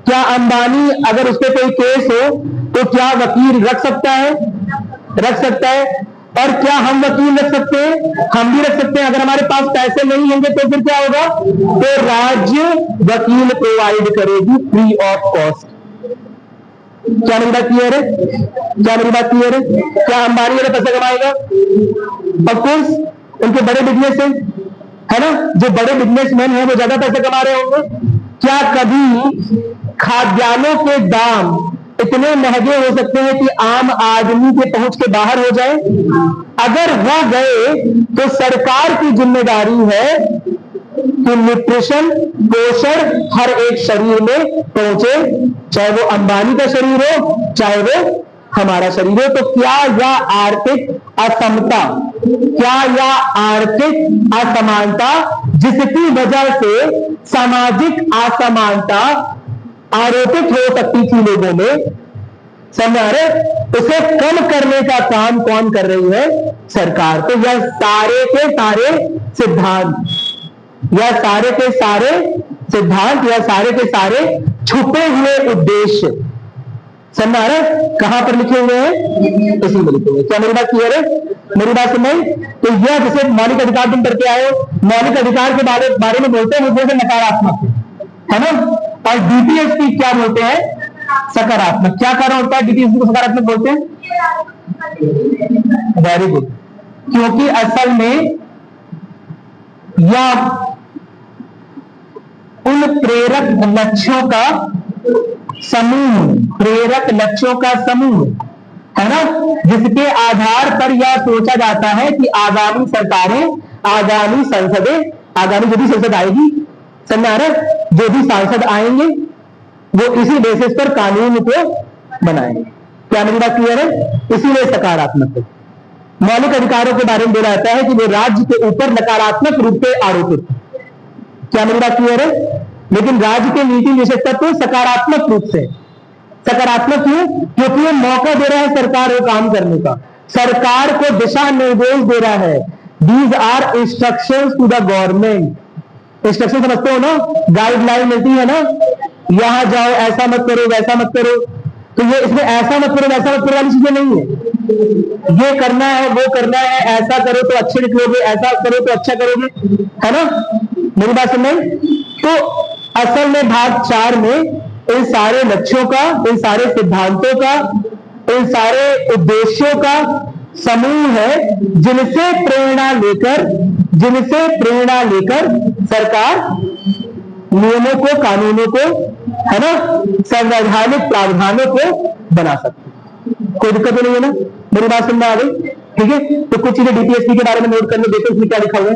क्या अंबानी अगर उस पर कोई केस हो तो क्या वकील रख सकता है? रख सकता है। और क्या हम वकील रख सकते हैं? हम भी रख सकते हैं। अगर हमारे पास पैसे नहीं होंगे तो फिर क्या होगा? तो राज्य वकील प्रोवाइड करेगी फ्री ऑफ कॉस्ट। क्या मेरी बात क्लियर है? क्या मेरी बात क्लियर है? क्या अंबानी वाला पैसा कमाएगा? ऑफकोर्स उनके बड़े बिजनेस है ना, जो बड़े बिजनेसमैन हैं वो ज्यादा पैसा कमा रहे होंगे। क्या कभी खाद्यान्नों के दाम इतने महंगे हो सकते हैं कि आम आदमी के पहुंच के बाहर हो जाए? अगर हो गए तो सरकार की जिम्मेदारी है कि न्यूट्रिशन, पोषण हर एक शरीर में पहुंचे, चाहे वो अंबानी का शरीर हो चाहे वो हमारा शरीर हो। तो क्या यह आर्थिक असमता, क्या यह आर्थिक असमानता जिसकी वजह से सामाजिक असमानता आरोपित हो सकती थी लोगों में, समझ आ रहे, उसे कम करने का काम कौन कर रही है? सरकार। तो यह सारे के सारे सिद्धांत, यह सारे के सारे सिद्धांत, यह सारे के सारे छुपे हुए उद्देश्य, समझ आ रहा है, कहां पर लिखे हुए हैं? इसी में लिखे हुए। क्या मेरी बात क्लियर है? मेरी बात सुन रहे? तो यह जैसे मौलिक अधिकार तुम करके आए हो, मौलिक अधिकार के बारे में बोलते हैं मुद्दे से नकारात्मक है ना, और डीपीएसपी क्या बोलते हैं? सकारात्मक। क्या कारण होता है डीपीएसपी को सकारात्मक बोलते हैं? Very good. क्योंकि असल में यह उन प्रेरक लक्ष्यों का समूह, प्रेरक लक्ष्यों का समूह है ना, जिसके आधार पर यह सोचा जाता है कि आगामी सरकारें, आगामी संसदें, आगामी जो भी संसद आएगी, समझ आ रहा है, जो भी सांसद आएंगे वो इसी बेसिस पर कानून को बनाएंगे। क्या मेरी बात क्लियर है? इसीलिए सकारात्मक है। मौलिक अधिकारों के बारे में बोला जाता है कि वो राज्य के ऊपर नकारात्मक रूप से आरोपित। क्या मेरी बात क्लियर है? लेकिन राज्य के नीति निषेधता तो सकारात्मक रूप से, सकारात्मक क्यों? क्योंकि वो मौका दे रहा है सरकार को काम करने का, सरकार को दिशा निर्देश दे रहा है। These are instructions to the government. Instruction समझते हो ना, गाइडलाइन मिलती है ना, यहां जाओ, ऐसा मत करो, वैसा मत करो। तो ये इसमें ऐसा मत करो, वैसा मत करो वाली चीजें नहीं है। ये करना है, वो करना है, ऐसा करो तो अच्छे निकलोगे, ऐसा करो तो अच्छा करोगे, है ना। मेरी बात सुन रहे? तो असल में भाग 4 में इन सारे लक्ष्यों का, इन सारे सिद्धांतों का, इन सारे उद्देश्यों का समूह है, जिनसे प्रेरणा लेकर सरकार नियमों को, कानूनों को, है ना, संवैधानिक प्रावधानों को बना सकती है। कोई दिक्कत नहीं है ना? मेरी बात सुनना आ गई? ठीक है। तो कुछ चीजें डीपीएसपी के बारे में नोट करने, देखो इसमें क्या लिखा हुआ है।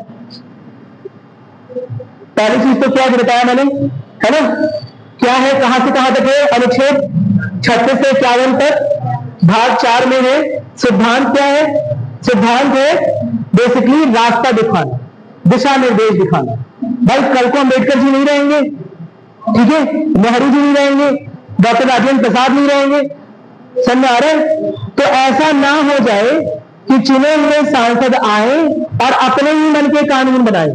पहली चीज तो क्या बताया मैंने, है ना, क्या है, कहां से कहां तक है? अनुच्छेद 36 से 51 तक भाग 4 में है। सिद्धांत क्या है? सिद्धांत है बेसिकली रास्ता दिखाना, दिशा निर्देश दिखाना। भाई कल को अम्बेडकर जी नहीं रहेंगे, ठीक है, नेहरू जी नहीं रहेंगे, डॉक्टर राजेंद्र प्रसाद नहीं रहेंगे, समझ आ रहा है? तो ऐसा ना हो जाए कि चुने हुए सांसद आए और अपने ही मन के कानून बनाए,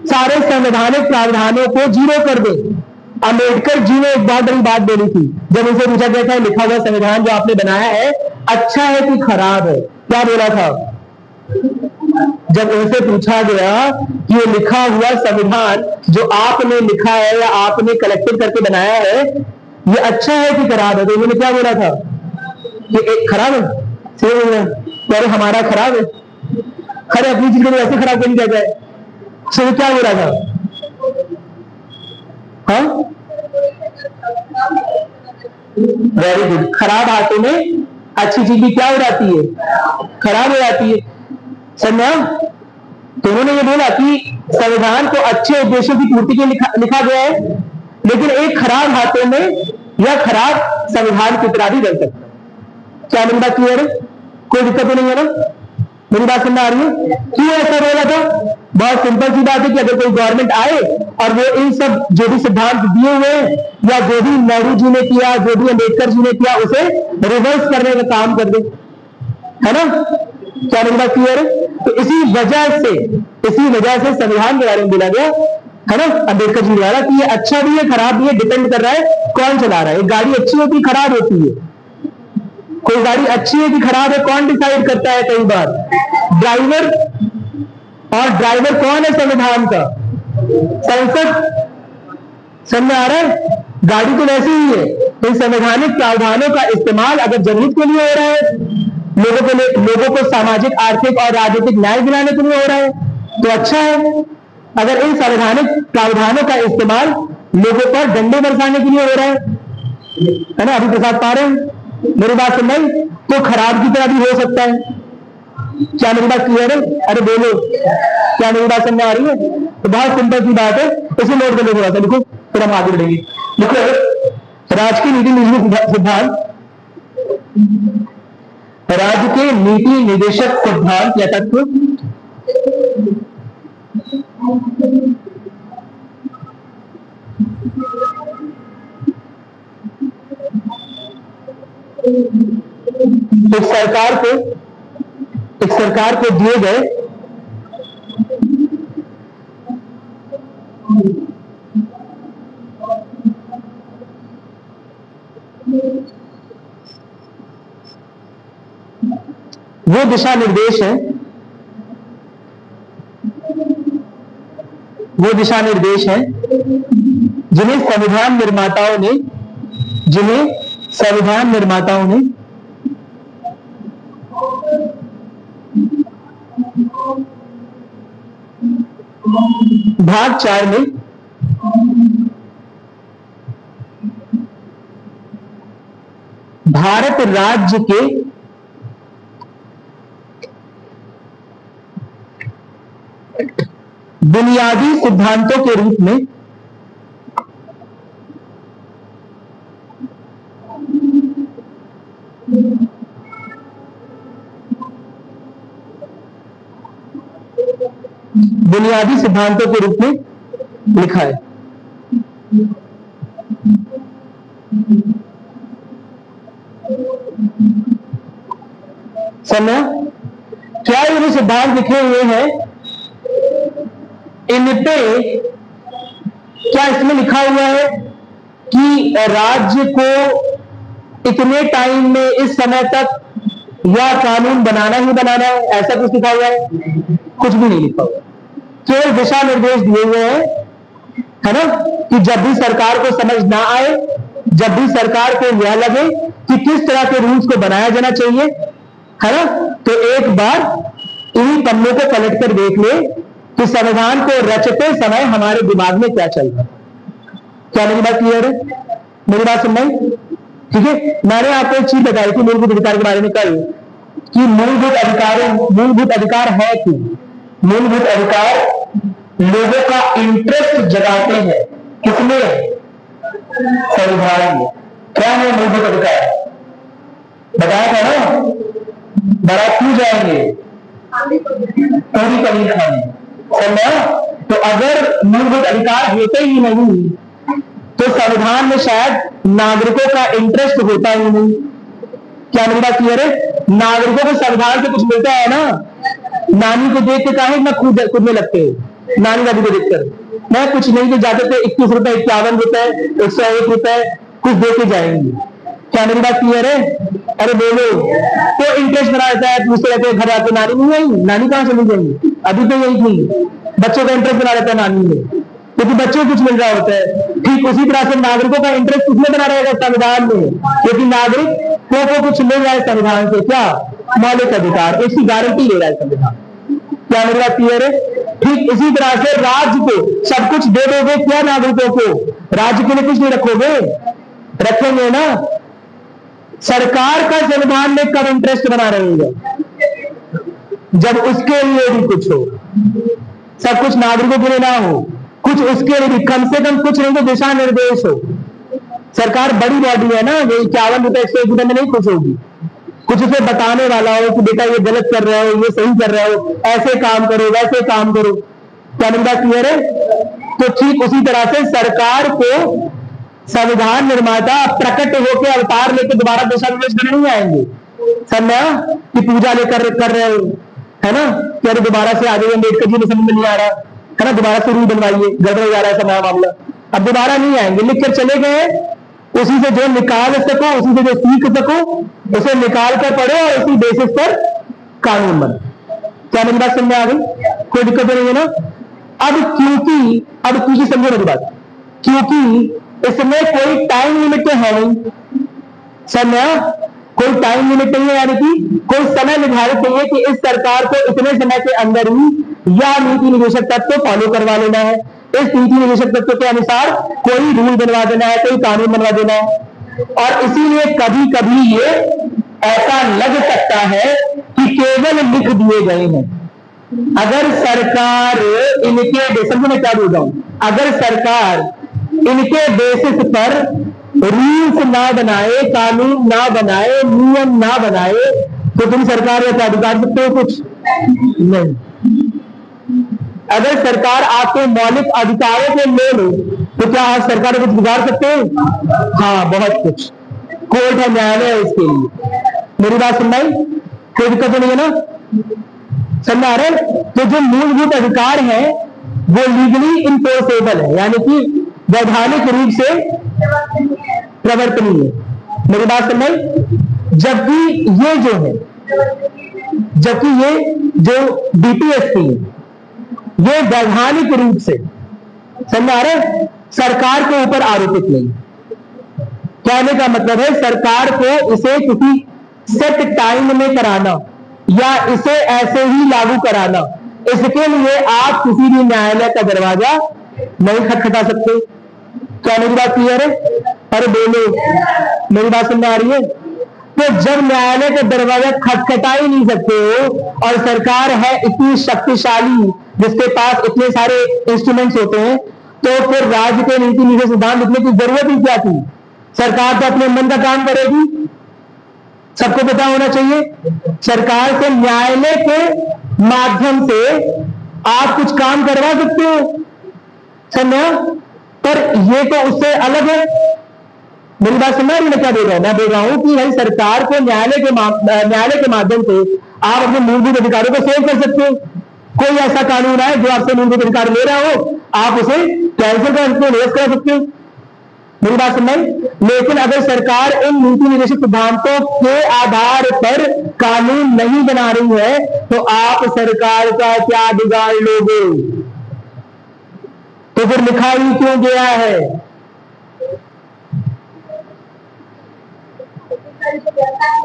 सारे संवैधानिक प्रावधानों को जीरो कर दे। अम्बेडकर जी ने एक बहुत बड़ी बात बोली थी, जब उनसे पूछा गया था लिखा हुआ संविधान जो आपने बनाया है अच्छा है कि खराब है, क्या बोला था? जब उनसे पूछा गया कि ये लिखा हुआ संविधान जो आपने लिखा है या आपने कलेक्टेड करके बनाया है, ये अच्छा है कि खराब है, तो उन्होंने क्या बोला था कि एक खराब है। सही, हमारा खराब है, खरे अपनी चीज को ऐसे खराब नहीं किया जाए। सो क्या बोला था? हाँ, वेरी गुड। खराब हाथों में अच्छी चीज भी क्या हो जाती है? खराब हो जाती है, समझा? तो उन्होंने ये बोला कि संविधान को अच्छे उद्देश्यों की पूर्ति के लिए लिखा गया है, लेकिन एक खराब हाथों में या खराब संविधान की तरह भी बन सकता है। क्या मेरी बात क्लियर है? कोई दिक्कत तो नहीं है ना? मेरी बात समझ आ रही है? क्यों ऐसा बोला था? बहुत सिंपल सी बात है कि अगर कोई गवर्नमेंट आए और वो इन सब जो भी सिद्धांत दिए हुए हैं या जो भी नेहरू जी ने किया, जो भी अम्बेडकर जी ने किया, उसे रिवर्स करने का काम कर दे, है ना, क्या मेरी बात क्लियर है? तो इसी वजह से संविधान के बारे में बोला गया है ना अंबेडकर जी द्वारा कि ये अच्छा भी है खराब भी है, डिपेंड कर रहा है कौन चला रहा है। गाड़ी अच्छी होती है खराब होती है, कोई गाड़ी अच्छी है कि खराब है कौन डिसाइड करता है? कई बार ड्राइवर। और ड्राइवर कौन है? संविधान का, संसद। समझ आ रहा है? गाड़ी तो वैसे ही है, इन संवैधानिक प्रावधानों का इस्तेमाल अगर जनहित के लिए हो रहा है, लोगों को सामाजिक आर्थिक और राजनीतिक न्याय दिलाने के लिए हो रहा है तो अच्छा है। अगर इन संवैधानिक प्रावधानों का इस्तेमाल लोगों पर डंडे बरसाने के लिए हो रहा है ना, अभी प्रसाद पा रहे हैं मेरी बात सुन रही, तो खराब की तरह भी हो सकता है। क्या मेरी बात क्लियर है? अरे बोलो, क्या मेरी बात समझ आ रही है? तो बहुत सिंपल सी बात है, इसे नोट कर लो थोड़ा सा, लिखो फिर हम आगे बढ़ेंगे। देखो, राजकीय नीति निदेशक सिद्धांत, राज्य के नीति निदेशक सिद्धांत या तत्व एक सरकार को दिए गए वो दिशा निर्देश है जिन्हें संविधान निर्माताओं ने भाग 4 में भारत राज्य के बुनियादी सिद्धांतों के रूप में लिखा है। समझा? क्या ये जो सिद्धांत लिखे हुए हैं इन पे क्या इसमें लिखा हुआ है कि राज्य को इतने टाइम में इस समय तक या कानून बनाना ही बनाना है, ऐसा कुछ लिखा हुआ है? कुछ भी नहीं लिखा हुआ, केवल दिशा निर्देश दिए हुए हैं, है ना, कि जब भी सरकार को समझ ना आए, जब भी सरकार को यह लगे कि किस तरह के रूल्स को बनाया जाना चाहिए, है ना, तो एक बार इन्हीं पन्नों को पलट कर देख ले कि संविधान को रचते समय हमारे दिमाग में क्या चल रहा है। क्या मेरी बात क्लियर है? मेरी बात सुन रही? ठीक है। मैंने आपको एक चीज बताई थी मूलभूत अधिकार के बारे में कल कि मूलभूत अधिकार है कि मूलभूत अधिकार लोगों का इंटरेस्ट जगाते हैं। किसमें? संविधान में। क्या है मूलभूत अधिकार? बताया था ना, बारात क्यों जाएंगे? पूरी पनीर खाने। समझा? तो अगर मूलभूत अधिकार होते ही नहीं तो संविधान में शायद नागरिकों का इंटरेस्ट होता ही नहीं। क्या मेरी बात क्लियर है? नागरिकों को संविधान से कुछ मिलता है ना, नानी को देख के काहे ना कूदने लगते हैं, नानी दादी को देखकर मैं कुछ नहीं, तो जाते थे 21 रुपए 51 रुपए 101 रुपए कुछ दे के जाएंगे। क्या मेरी बात क्लियर है? अरे बोलो, तो इंटरेस्ट बना रहता है, पूछते रहते हैं घर आके नानी नहीं आई, नानी कहां चली जाएंगी, अभी तो यही थी। बच्चों का इंटरेस्ट बना रहता है नानी में, क्योंकि बच्चों को कुछ मिल रहा होता है। ठीक उसी तरह से नागरिकों का इंटरेस्ट किसमें बना रहेगा? संविधान में, क्योंकि नागरिकों को कुछ मिल रहा है संविधान से। क्या? मौलिक अधिकार, इसकी गारंटी ले रहा है संविधान। क्या मेरी बात क्लियर है? ठीक इसी तरह से राज्य को सब कुछ दे दोगे क्या नागरिकों को? राज्य के लिए कुछ नहीं रखोगे? रखेंगे ना। सरकार का संविधान में कब इंटरेस्ट बना रहेगा? जब उसके लिए भी कुछ हो, सब कुछ नागरिकों के लिए ना हो, कुछ उसके लिए भी, कम से कम कुछ नहीं तो दिशा निर्देश हो। सरकार बड़ी बॉडी है ना, ये 51 रुपए 101 रुपए में नहीं खुश होगी, कुछ उसे बताने वाला हो कि बेटा ये गलत कर रहे हो, ये सही कर रहे हो, ऐसे काम करो वैसे काम करो। क्या मेरी बात क्लियर है? तो ठीक उसी तरह से सरकार को संविधान निर्माता प्रकट होकर अवतार लेकर दोबारा दिशा निर्देश करने नहीं आएंगे, समझा कि पूजा लेकर कर रहे हो, है ना, कि अरे दोबारा से आ जाइए, अम्बेडकर जी ने समझ में नहीं आ रहा है ना, दोबारा से रूल बनवाइए, गड़बड़ हो जा रहा है समय मामला। अब दोबारा नहीं आएंगे, लिख कर चले गए, उसी से जो निकाल सको, उसी से जो सीख सको उसे निकाल कर पढ़ो और उसी बेसिस पर कानून बने। क्या मेरी बात समझ आ गई? कोई दिक्कत नहीं है ना? अब क्योंकि समझो मेरी बात, क्योंकि इसमें कोई टाइम लिमिट तो है नहीं, समझा, कोई टाइम लिमिट नहीं है, यानी कि कोई समय निर्धारित नहीं है कि इस सरकार को इतने समय के अंदर ही या नीति निदेशक तत्व को फॉलो करवा लेना है, इस नीति निदेशक तत्व के अनुसार कोई रूल बनवा देना है, कोई कानून बनवा देना है। और इसीलिए कभी कभी ये ऐसा लग सकता है कि केवल लिख दिए गए हैं। अगर सरकार इनके, समझो मैं क्या बोल रहा हूं, अगर सरकार इनके बेसिस पर रूल्स ना बनाए, कानून ना बनाए, नियम ना बनाए, तो तुम सरकार या क्या बिगाड़ सकते हो? कुछ नहीं। अगर सरकार आपके मौलिक अधिकारों को ले लो तो क्या आप सरकार कुछ बिगाड़ सकते हो? हाँ, बहुत कुछ। कोर्ट है, न्यायालय है इसके लिए। मेरी बात सुनाई? कोई दिक्कत नहीं है ना? समझ आ रहा है? तो जो मूलभूत अधिकार है वो लीगली इनफोर्सेबल है, यानी कि वैधानिक रूप से प्रवर्तनीय है। मेरी बात समझ? जबकि ये जो है, जबकि ये जो डीपीएसपी है, ये वैधानिक रूप से, समझ आ रहा है, सरकार के ऊपर आरोपित नहीं। कहने का मतलब है सरकार को इसे किसी सेट टाइम में कराना या इसे ऐसे ही लागू कराना, इसके लिए आप किसी भी न्यायालय का दरवाजा नहीं खटखटा सकते। क्या मेरी बात क्लियर है? अरे बोलो, मेरी बात समझ आ रही है? तो जब न्यायालय का दरवाजा खटखटा ही नहीं सकते हो और सरकार है इतनी शक्तिशाली जिसके पास इतने सारे इंस्ट्रूमेंट्स होते हैं, तो फिर राज्य के नीति निदेशक सिद्धांत लिखने की जरूरत ही क्या थी? सरकार तो अपने मन का काम करेगी, सबको पता होना चाहिए। सरकार से न्यायालय के माध्यम से आप कुछ काम करवा सकते हो, समझा? पर ये तो उससे अलग है। मेरी बात समझ रही? मैं क्या बोल रहा हूं? मैं बोल रहा हूं कि भाई सरकार को न्यायालय के माध्यम से आप अपने मूलभूत अधिकारों को सेव कर सकते हो। कोई ऐसा कानून है जो आपसे मूलभूत अधिकार ले रहा हो, आप उसे कैंसिल कर सकते हो, निरस्त कर सकते हो। मेरी बात समझ? लेकिन अगर सरकार इन नीति निदेशक सिद्धांतों के आधार पर कानून नहीं बना रही है तो आप सरकार का क्या बिगाड़ लोगे? तो फिर लिखा ही क्यों गया है?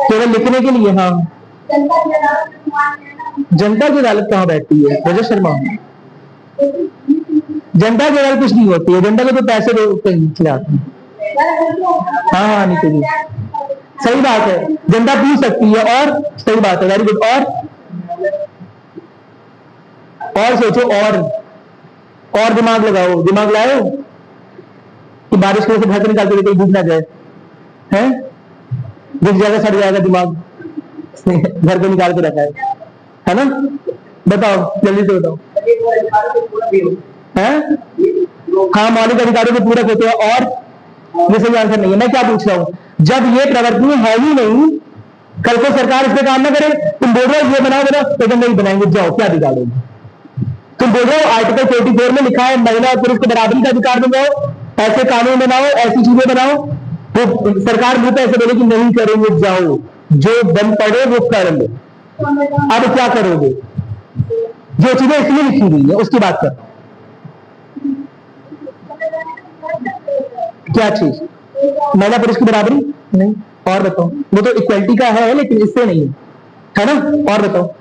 केवल लिखने के लिए? हाँ, जनता की अदालत कहां बैठती है रजत शर्मा? जनता की अदालत कुछ नहीं होती है, जनता को तो पैसे खिलाते हैं। हाँ हाँ नीचे जी, सही बात है, जनता पूछ सकती है। और सही बात है, वेरी गुड। और सोचो, और दिमाग लगाओ, दिमाग लाओ कि बारिश की वजह से घर से निकालते हुए कहीं डूब ना जाए, हैं? दिख जाएगा, सड़ जाएगा दिमाग, घर को निकाल के रखा है ना? बताओ, जल्दी से बताओ। हैं? हाँ, मौलिक अधिकारों के पूरक होते हैं। और ये सही आंसर नहीं है। मैं क्या पूछ रहा हूं, जब ये प्रवर्तनीय है ही नहीं, कल को सरकार इस पर काम ना करे, तुम बोल रहे हो ये बनाओ, तो नहीं बनाएंगे, जाओ, क्या बिगाड़ोगे? तुम बोल रहे हो आर्टिकल 44 में लिखा है महिला और पुरुष को बराबरी का अधिकार दिलाओ, ऐसे कानून बनाओ, ऐसी चीजें बनाओ, तो सरकार मुंह पे ऐसे बोले कि नहीं करेंगे, जाओ, जो बन पड़े वो कर लो। अब क्या करोगे? जो चीजें इसलिए लिखी हुई है उसकी बात कर। क्या चीज? महिला पुरुष की बराबरी नहीं। और बताओ, वो तो इक्वलिटी का है लेकिन इससे नहीं है ना? और बताओ।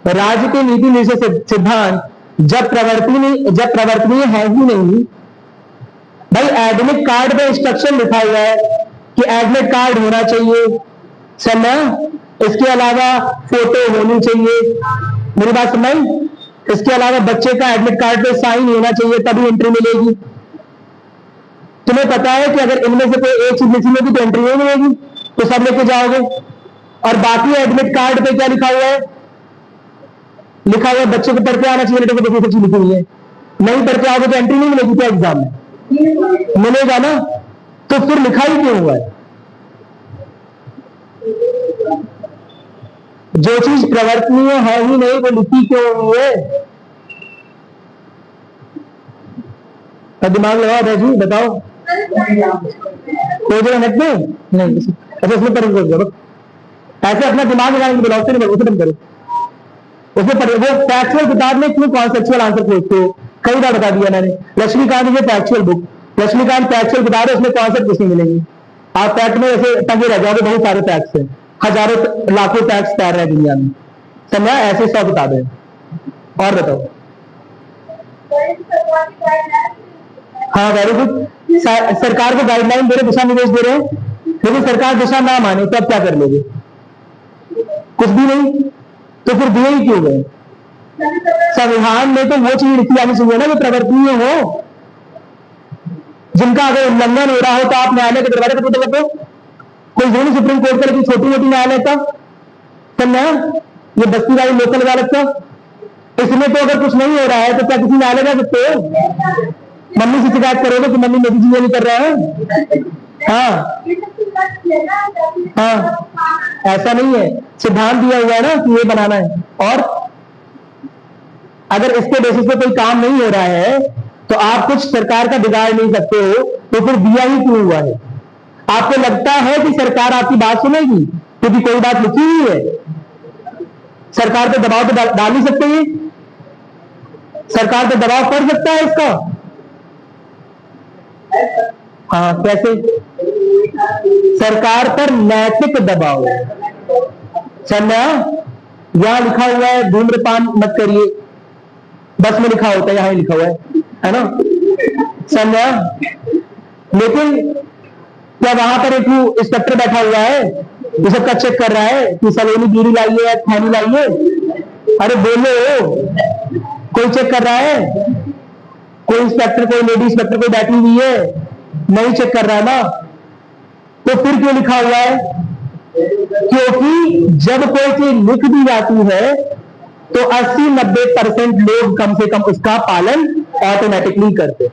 राज्य के नीति निदेशक सिद्धांत जब प्रवर्तनीय है ही नहीं, भाई एडमिट कार्ड पे इंस्ट्रक्शन लिखा हुआ है कि एडमिट कार्ड होना चाहिए, समझ? इसके अलावा फोटो होनी चाहिए। मेरी बात समझ? इसके अलावा बच्चे का एडमिट कार्ड पे साइन होना चाहिए, तभी एंट्री मिलेगी। तुम्हें पता है कि अगर इनमें से कोई एक चीज मिसिंग होगी तो एंट्री नहीं मिलेगी, तो सब लेके जाओगे। और बाकी एडमिट कार्ड पे क्या लिखा हुआ है? लिखा हुआ बच्चे को पढ़ के आना चाहिए, लिखी हुई है। नहीं पढ़ के आओगे तो एंट्री नहीं मिलेगी क्या एग्जाम में? मिलेगा ना, तो फिर लिखा ही क्यों हुआ है? जो चीज प्रवर्तनीय है ही नहीं वो लिखी क्यों हुई है? तो दिमाग लगाओ भाई जी, बताओ। कोई जगह नेट में नहीं, अच्छा उसमें पढ़, ऐसे अपना दिमाग लगाने की बुलाओ, उसे बंद करो, उसमें पढ़ो। वो फैक्चुअल किताब में क्यों कॉन्सेप्चुअल आंसर पूछते हो? कई बार बता दिया मैंने। लक्ष्मीकांत ये फैक्चुअल बुक, लक्ष्मीकांत फैक्चुअल किताब है, उसमें कॉन्सेप्ट कुछ नहीं मिलेंगे। आप फैक्ट में ऐसे टंगे रह जाओगे, बहुत सारे फैक्ट्स हैं, हजारों लाखों फैक्ट्स तैर रहे हैं दुनिया में, समझा? ऐसे 100 किताबें। और बताओ। हाँ वेरी गुड, सरकार को गाइडलाइन दे रहे, दिशा निर्देश दे रहे हैं, लेकिन सरकार दिशा ना माने तो अब क्या कर लोगे? कुछ भी नहीं, तो फिर दिए ही क्यों गए? संविधान में तो वो चीज लिखी आनी चाहिए ना जो प्रवर्तनीय हो, जिनका अगर उल्लंघन हो रहा हो तो आप न्यायालय के दरबार पर पता लगो। कोई जो नहीं सुप्रीम कोर्ट का, लेकिन छोटी मोटी न्यायालय का, समझा? ये बस्ती वाली लोकल अदालत का, इसमें तो अगर कुछ नहीं हो रहा है तो क्या किसी न्यायालय जा सकते हो? मम्मी से शिकायत करोगे कि मम्मी मेरी चीजें नहीं कर रहा है? हाँ हाँ, ऐसा नहीं है, सिद्धांत दिया हुआ है ना कि ये बनाना है, और अगर इसके बेसिस पे कोई काम नहीं हो रहा है तो आप कुछ सरकार का बिगाड़ नहीं सकते हो, तो फिर दिया ही क्यों हुआ है? आपको लगता है कि सरकार आपकी बात सुनेगी क्योंकि कोई बात लिखी हुई है? सरकार पे दबाव तो डाल नहीं सकते, ये सरकार पे दबाव पड़ सकता है इसका? हाँ कैसे? सरकार पर नैतिक दबाव, समझा? यहां लिखा हुआ है धूम्रपान मत करिए, बस में लिखा होता है, यहां लिखा हुआ है ना, समझा? लेकिन क्या वहां पर एक इंस्पेक्टर बैठा हुआ है जो सबका चेक कर रहा है कि सलोनी बीड़ी लाइए या थैली लाइए? अरे बोलो, कोई चेक कर रहा है? कोई इंस्पेक्टर, कोई लेडी इंस्पेक्टर कोई बैठी हुई है? नहीं चेक कर रहा है ना, तो फिर क्यों लिखा हुआ है? क्योंकि जब कोई चीज लिख दी जाती है तो 80-90% लोग कम से कम उसका पालन ऑटोमेटिकली करते,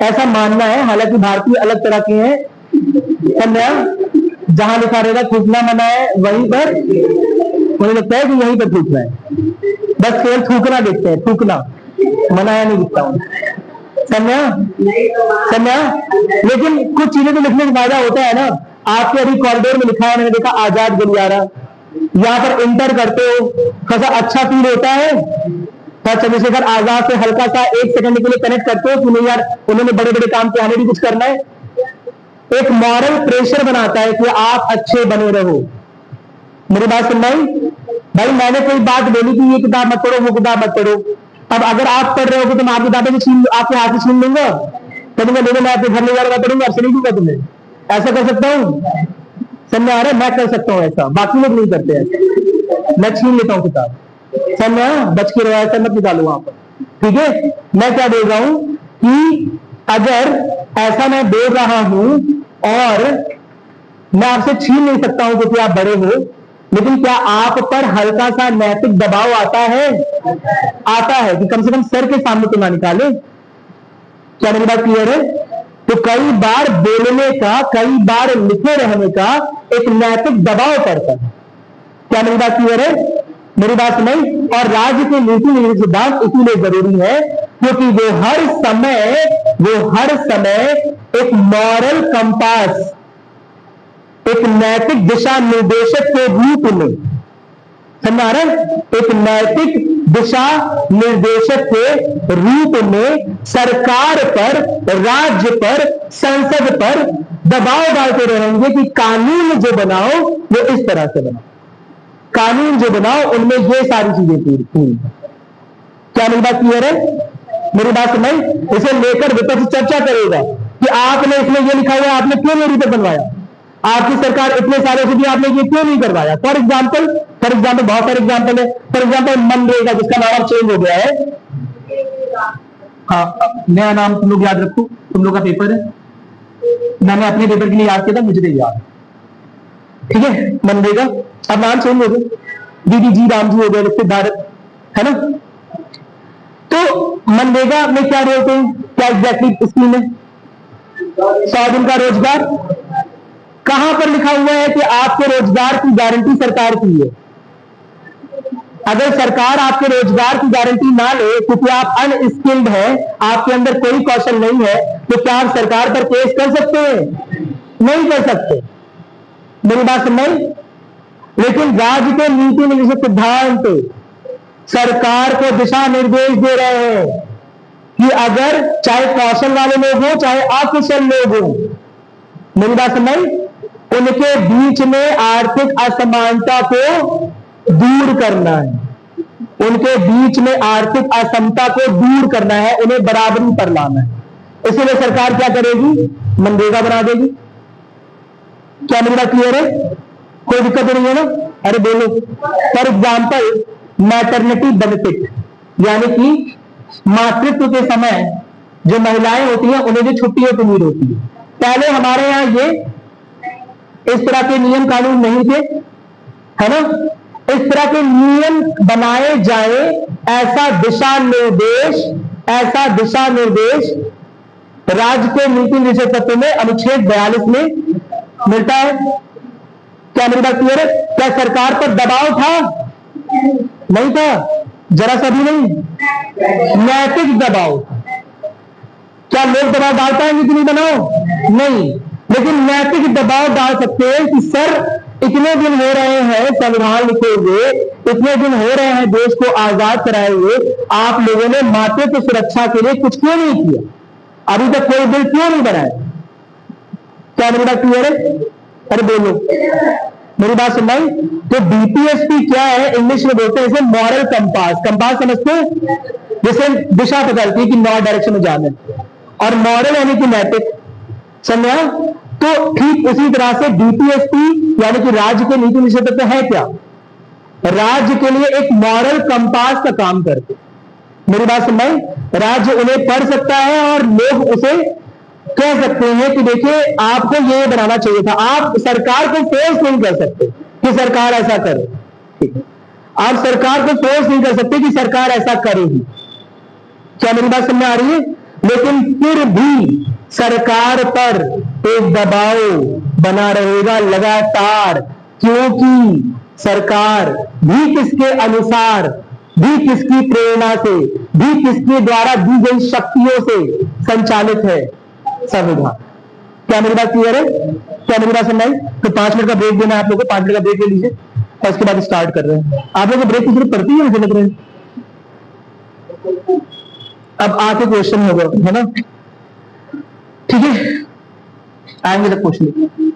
ऐसा मानना है। हालांकि भारतीय अलग तरह के हैं, समझा? जहां लिखा रहेगा थूकना मना है वहीं पर मुझे लगता है कि यहीं पर थूकना है, बस केवल थूकना देखते हैं, थूकना मनाया नहीं दिखता हूं, समझा? समझा? लेकिन कुछ चीजें तो लिखने का फायदा होता है ना। आपके अभी कॉरिडोर में लिखा है, मैंने देखा आजाद गलियारा, यहां पर इंटर करते हो कैसा अच्छा फील होता है? चंद्रशेखर आजाद से हल्का सा 1 सेकंड के लिए कनेक्ट करते हो कि नहीं यार उन्होंने बड़े बड़े काम किए, हमें भी कुछ करना है। एक मॉरल प्रेशर बनाता है कि आप अच्छे बने रहो। मेरी बात सुन भाई, मैंने कोई बात बोली कि ये किताब मत पढ़ो, वो किताब मत पढ़ो, अब अगर आप पढ़ रहे हो तो मैं आपकी किताबें छीन, आपके हाथ से छीन लूंगा, करूंगा देखो मैं आपके घर ले जाकर पढ़ूंगा, आपसे नहीं दूंगा तुम्हें, ऐसा कर सकता हूँ? समझ आ रहा है? मैं कर सकता हूँ ऐसा, बाकी लोग नहीं करते ऐसा, मैं छीन लेता हूँ किताब, समझा? बच के रहा है, मत निकालो वहां पर, ठीक है? मैं क्या बोल रहा हूं कि अगर ऐसा मैं बोल रहा हूं और मैं आपसे छीन नहीं सकता हूं क्योंकि आप बड़े हो, लेकिन क्या आप पर हल्का सा नैतिक दबाव आता है? आता है कि कम से कम सर के सामने तो ना निकाले। क्या मेरी बात क्लियर है? तो कई बार बोलने का, कई बार लिखे रहने का एक नैतिक दबाव पड़ता है। क्या मेरी बात क्लियर है? मेरी बात नहीं। और राज्य के नीति निर्देश सिद्धांत इसीलिए जरूरी है क्योंकि वो हर समय एक मॉरल कंपास, एक नैतिक दिशा निर्देशक के रूप में, समझ रहे? एक नैतिक दिशा निर्देशक के रूप में सरकार पर, राज्य पर, संसद पर दबाव डालते रहेंगे कि कानून जो बनाओ वो इस तरह से बनाओ, कानून जो बनाओ उनमें ये सारी चीजें पूरी। क्या मेरी बात क्लियर है? मेरी बात सुनाई? इसे लेकर विपक्ष चर्चा करेगा कि आपने इसमें ये लिखा हुआ, आपने क्यों नहीं रिपोर्ट बनवाया, आपकी सरकार इतने सालों से भी आपने ये क्यों नहीं करवाया? फॉर एग्जाम्पल बहुत सारे एग्जाम्पल है। फॉर एग्जाम्पल मनरेगा, जिसका नाम चेंज हो गया है, हाँ नया नाम तुम लोग याद रखो, तुम लोग का पेपर है, मैंने अपने पेपर के लिए याद किया था, मुझे नहीं याद, ठीक है? मनरेगा अब नाम चेंज हो गया, डीडीजी राम जी हो गए, विकसित भारत, है ना? तो मनरेगा में क्या बोलते हैं, क्या एग्जैक्टली स्कीम है? 100 दिन का रोजगार। कहां पर लिखा हुआ है कि आपके रोजगार की गारंटी सरकार की है? अगर सरकार आपके रोजगार की गारंटी ना ले क्योंकि आप अनस्किल्ड हैं, आपके अंदर कोई कौशल नहीं है, तो क्या आप सरकार पर केस कर सकते हैं? नहीं कर सकते। मेरी बात समझ? लेकिन राज्य के नीति निदेशक सिद्धांत सरकार को दिशा निर्देश दे रहे हैं कि अगर चाहे कौशल वाले लोग हो चाहे अकुशल लोग हो, मेरी बात समझ, उनके बीच में आर्थिक असमानता को दूर करना है, उनके बीच में आर्थिक असमता को दूर करना है, उन्हें बराबरी पर लाना है। इसलिए सरकार क्या करेगी? मनरेगा बना देगी। क्या मेरी बात क्लियर है? कोई दिक्कत नहीं है ना? अरे बोलो। फॉर एग्जाम्पल मैटरनिटी बेनिफिट, यानी कि मातृत्व के समय जो महिलाएं होती हैं उन्हें जो छुट्टियों की नीड होती है, पहले हमारे यहां ये इस तरह के नियम कानून नहीं थे, है ना? इस तरह के नियम बनाए जाए, ऐसा दिशा निर्देश राज्य के नीति निदेशक तत्व में अनुच्छेद 42 में मिलता है। क्या मेरी बात क्लियर है? क्या सरकार पर दबाव था? नहीं था, जरा सा भी नहीं। नैतिक दबाव। क्या लोग दबाव डालता है कि नहीं बनाओ? नहीं, लेकिन नैतिक दबाव डाल सकते हैं कि सर इतने दिन हो रहे हैं संविधान लिखे हुए, इतने दिन हो रहे हैं देश को आजाद कराए हुए, आप लोगों ने मातृत्व सुरक्षा के लिए कुछ क्यों नहीं किया? अभी तक कोई बिल क्यों नहीं बनाया? क्या मेरी बात क्लियर है? अरे बोलो, मेरी बात सुनाई। तो बीपीएसपी क्या है? इंग्लिश में बोलते हैं इसे मॉरल कंपास। कंपास समझते हैं? जैसे दिशा बताती है कि नॉर्थ डायरेक्शन में जाना है, और मॉरल यानी कि नैतिक। समझा? तो ठीक उसी तरह से बीपीएसपी यानी कि राज्य के नीति निदेशक है क्या? राज्य के लिए एक मॉरल कंपास का काम करते। मेरी बात समझ? राज्य उन्हें पढ़ सकता है और लोग उसे कह सकते हैं कि देखिए आपको ये बनाना चाहिए था। आप सरकार को फोर्स नहीं कर सकते कि सरकार ऐसा करे, ठीक है? आप सरकार को फोर्स नहीं कर सकते कि सरकार ऐसा करेगी। क्या मेरी बात समझ आ रही है? लेकिन फिर भी सरकार पर एक दबाव बना रहेगा लगातार, क्योंकि सरकार भी किसके अनुसार, भी किसकी प्रेरणा से, भी किसके द्वारा दी गई शक्तियों से संचालित है? संविधान। क्या मेरी बात क्लियर है? क्या मेरी बात समझ? तो 5 मिनट का ब्रेक देना है आप लोगों को। 5 मिनट का ब्रेक ले लीजिए और उसके बाद स्टार्ट कर रहे हैं। आप लोगों को ब्रेक की जरूरत पड़ती है मुझे लग रहा है। अब आके क्वेश्चन होगा, है ना? ठीक है, आएंगे तक क्वेश्चन।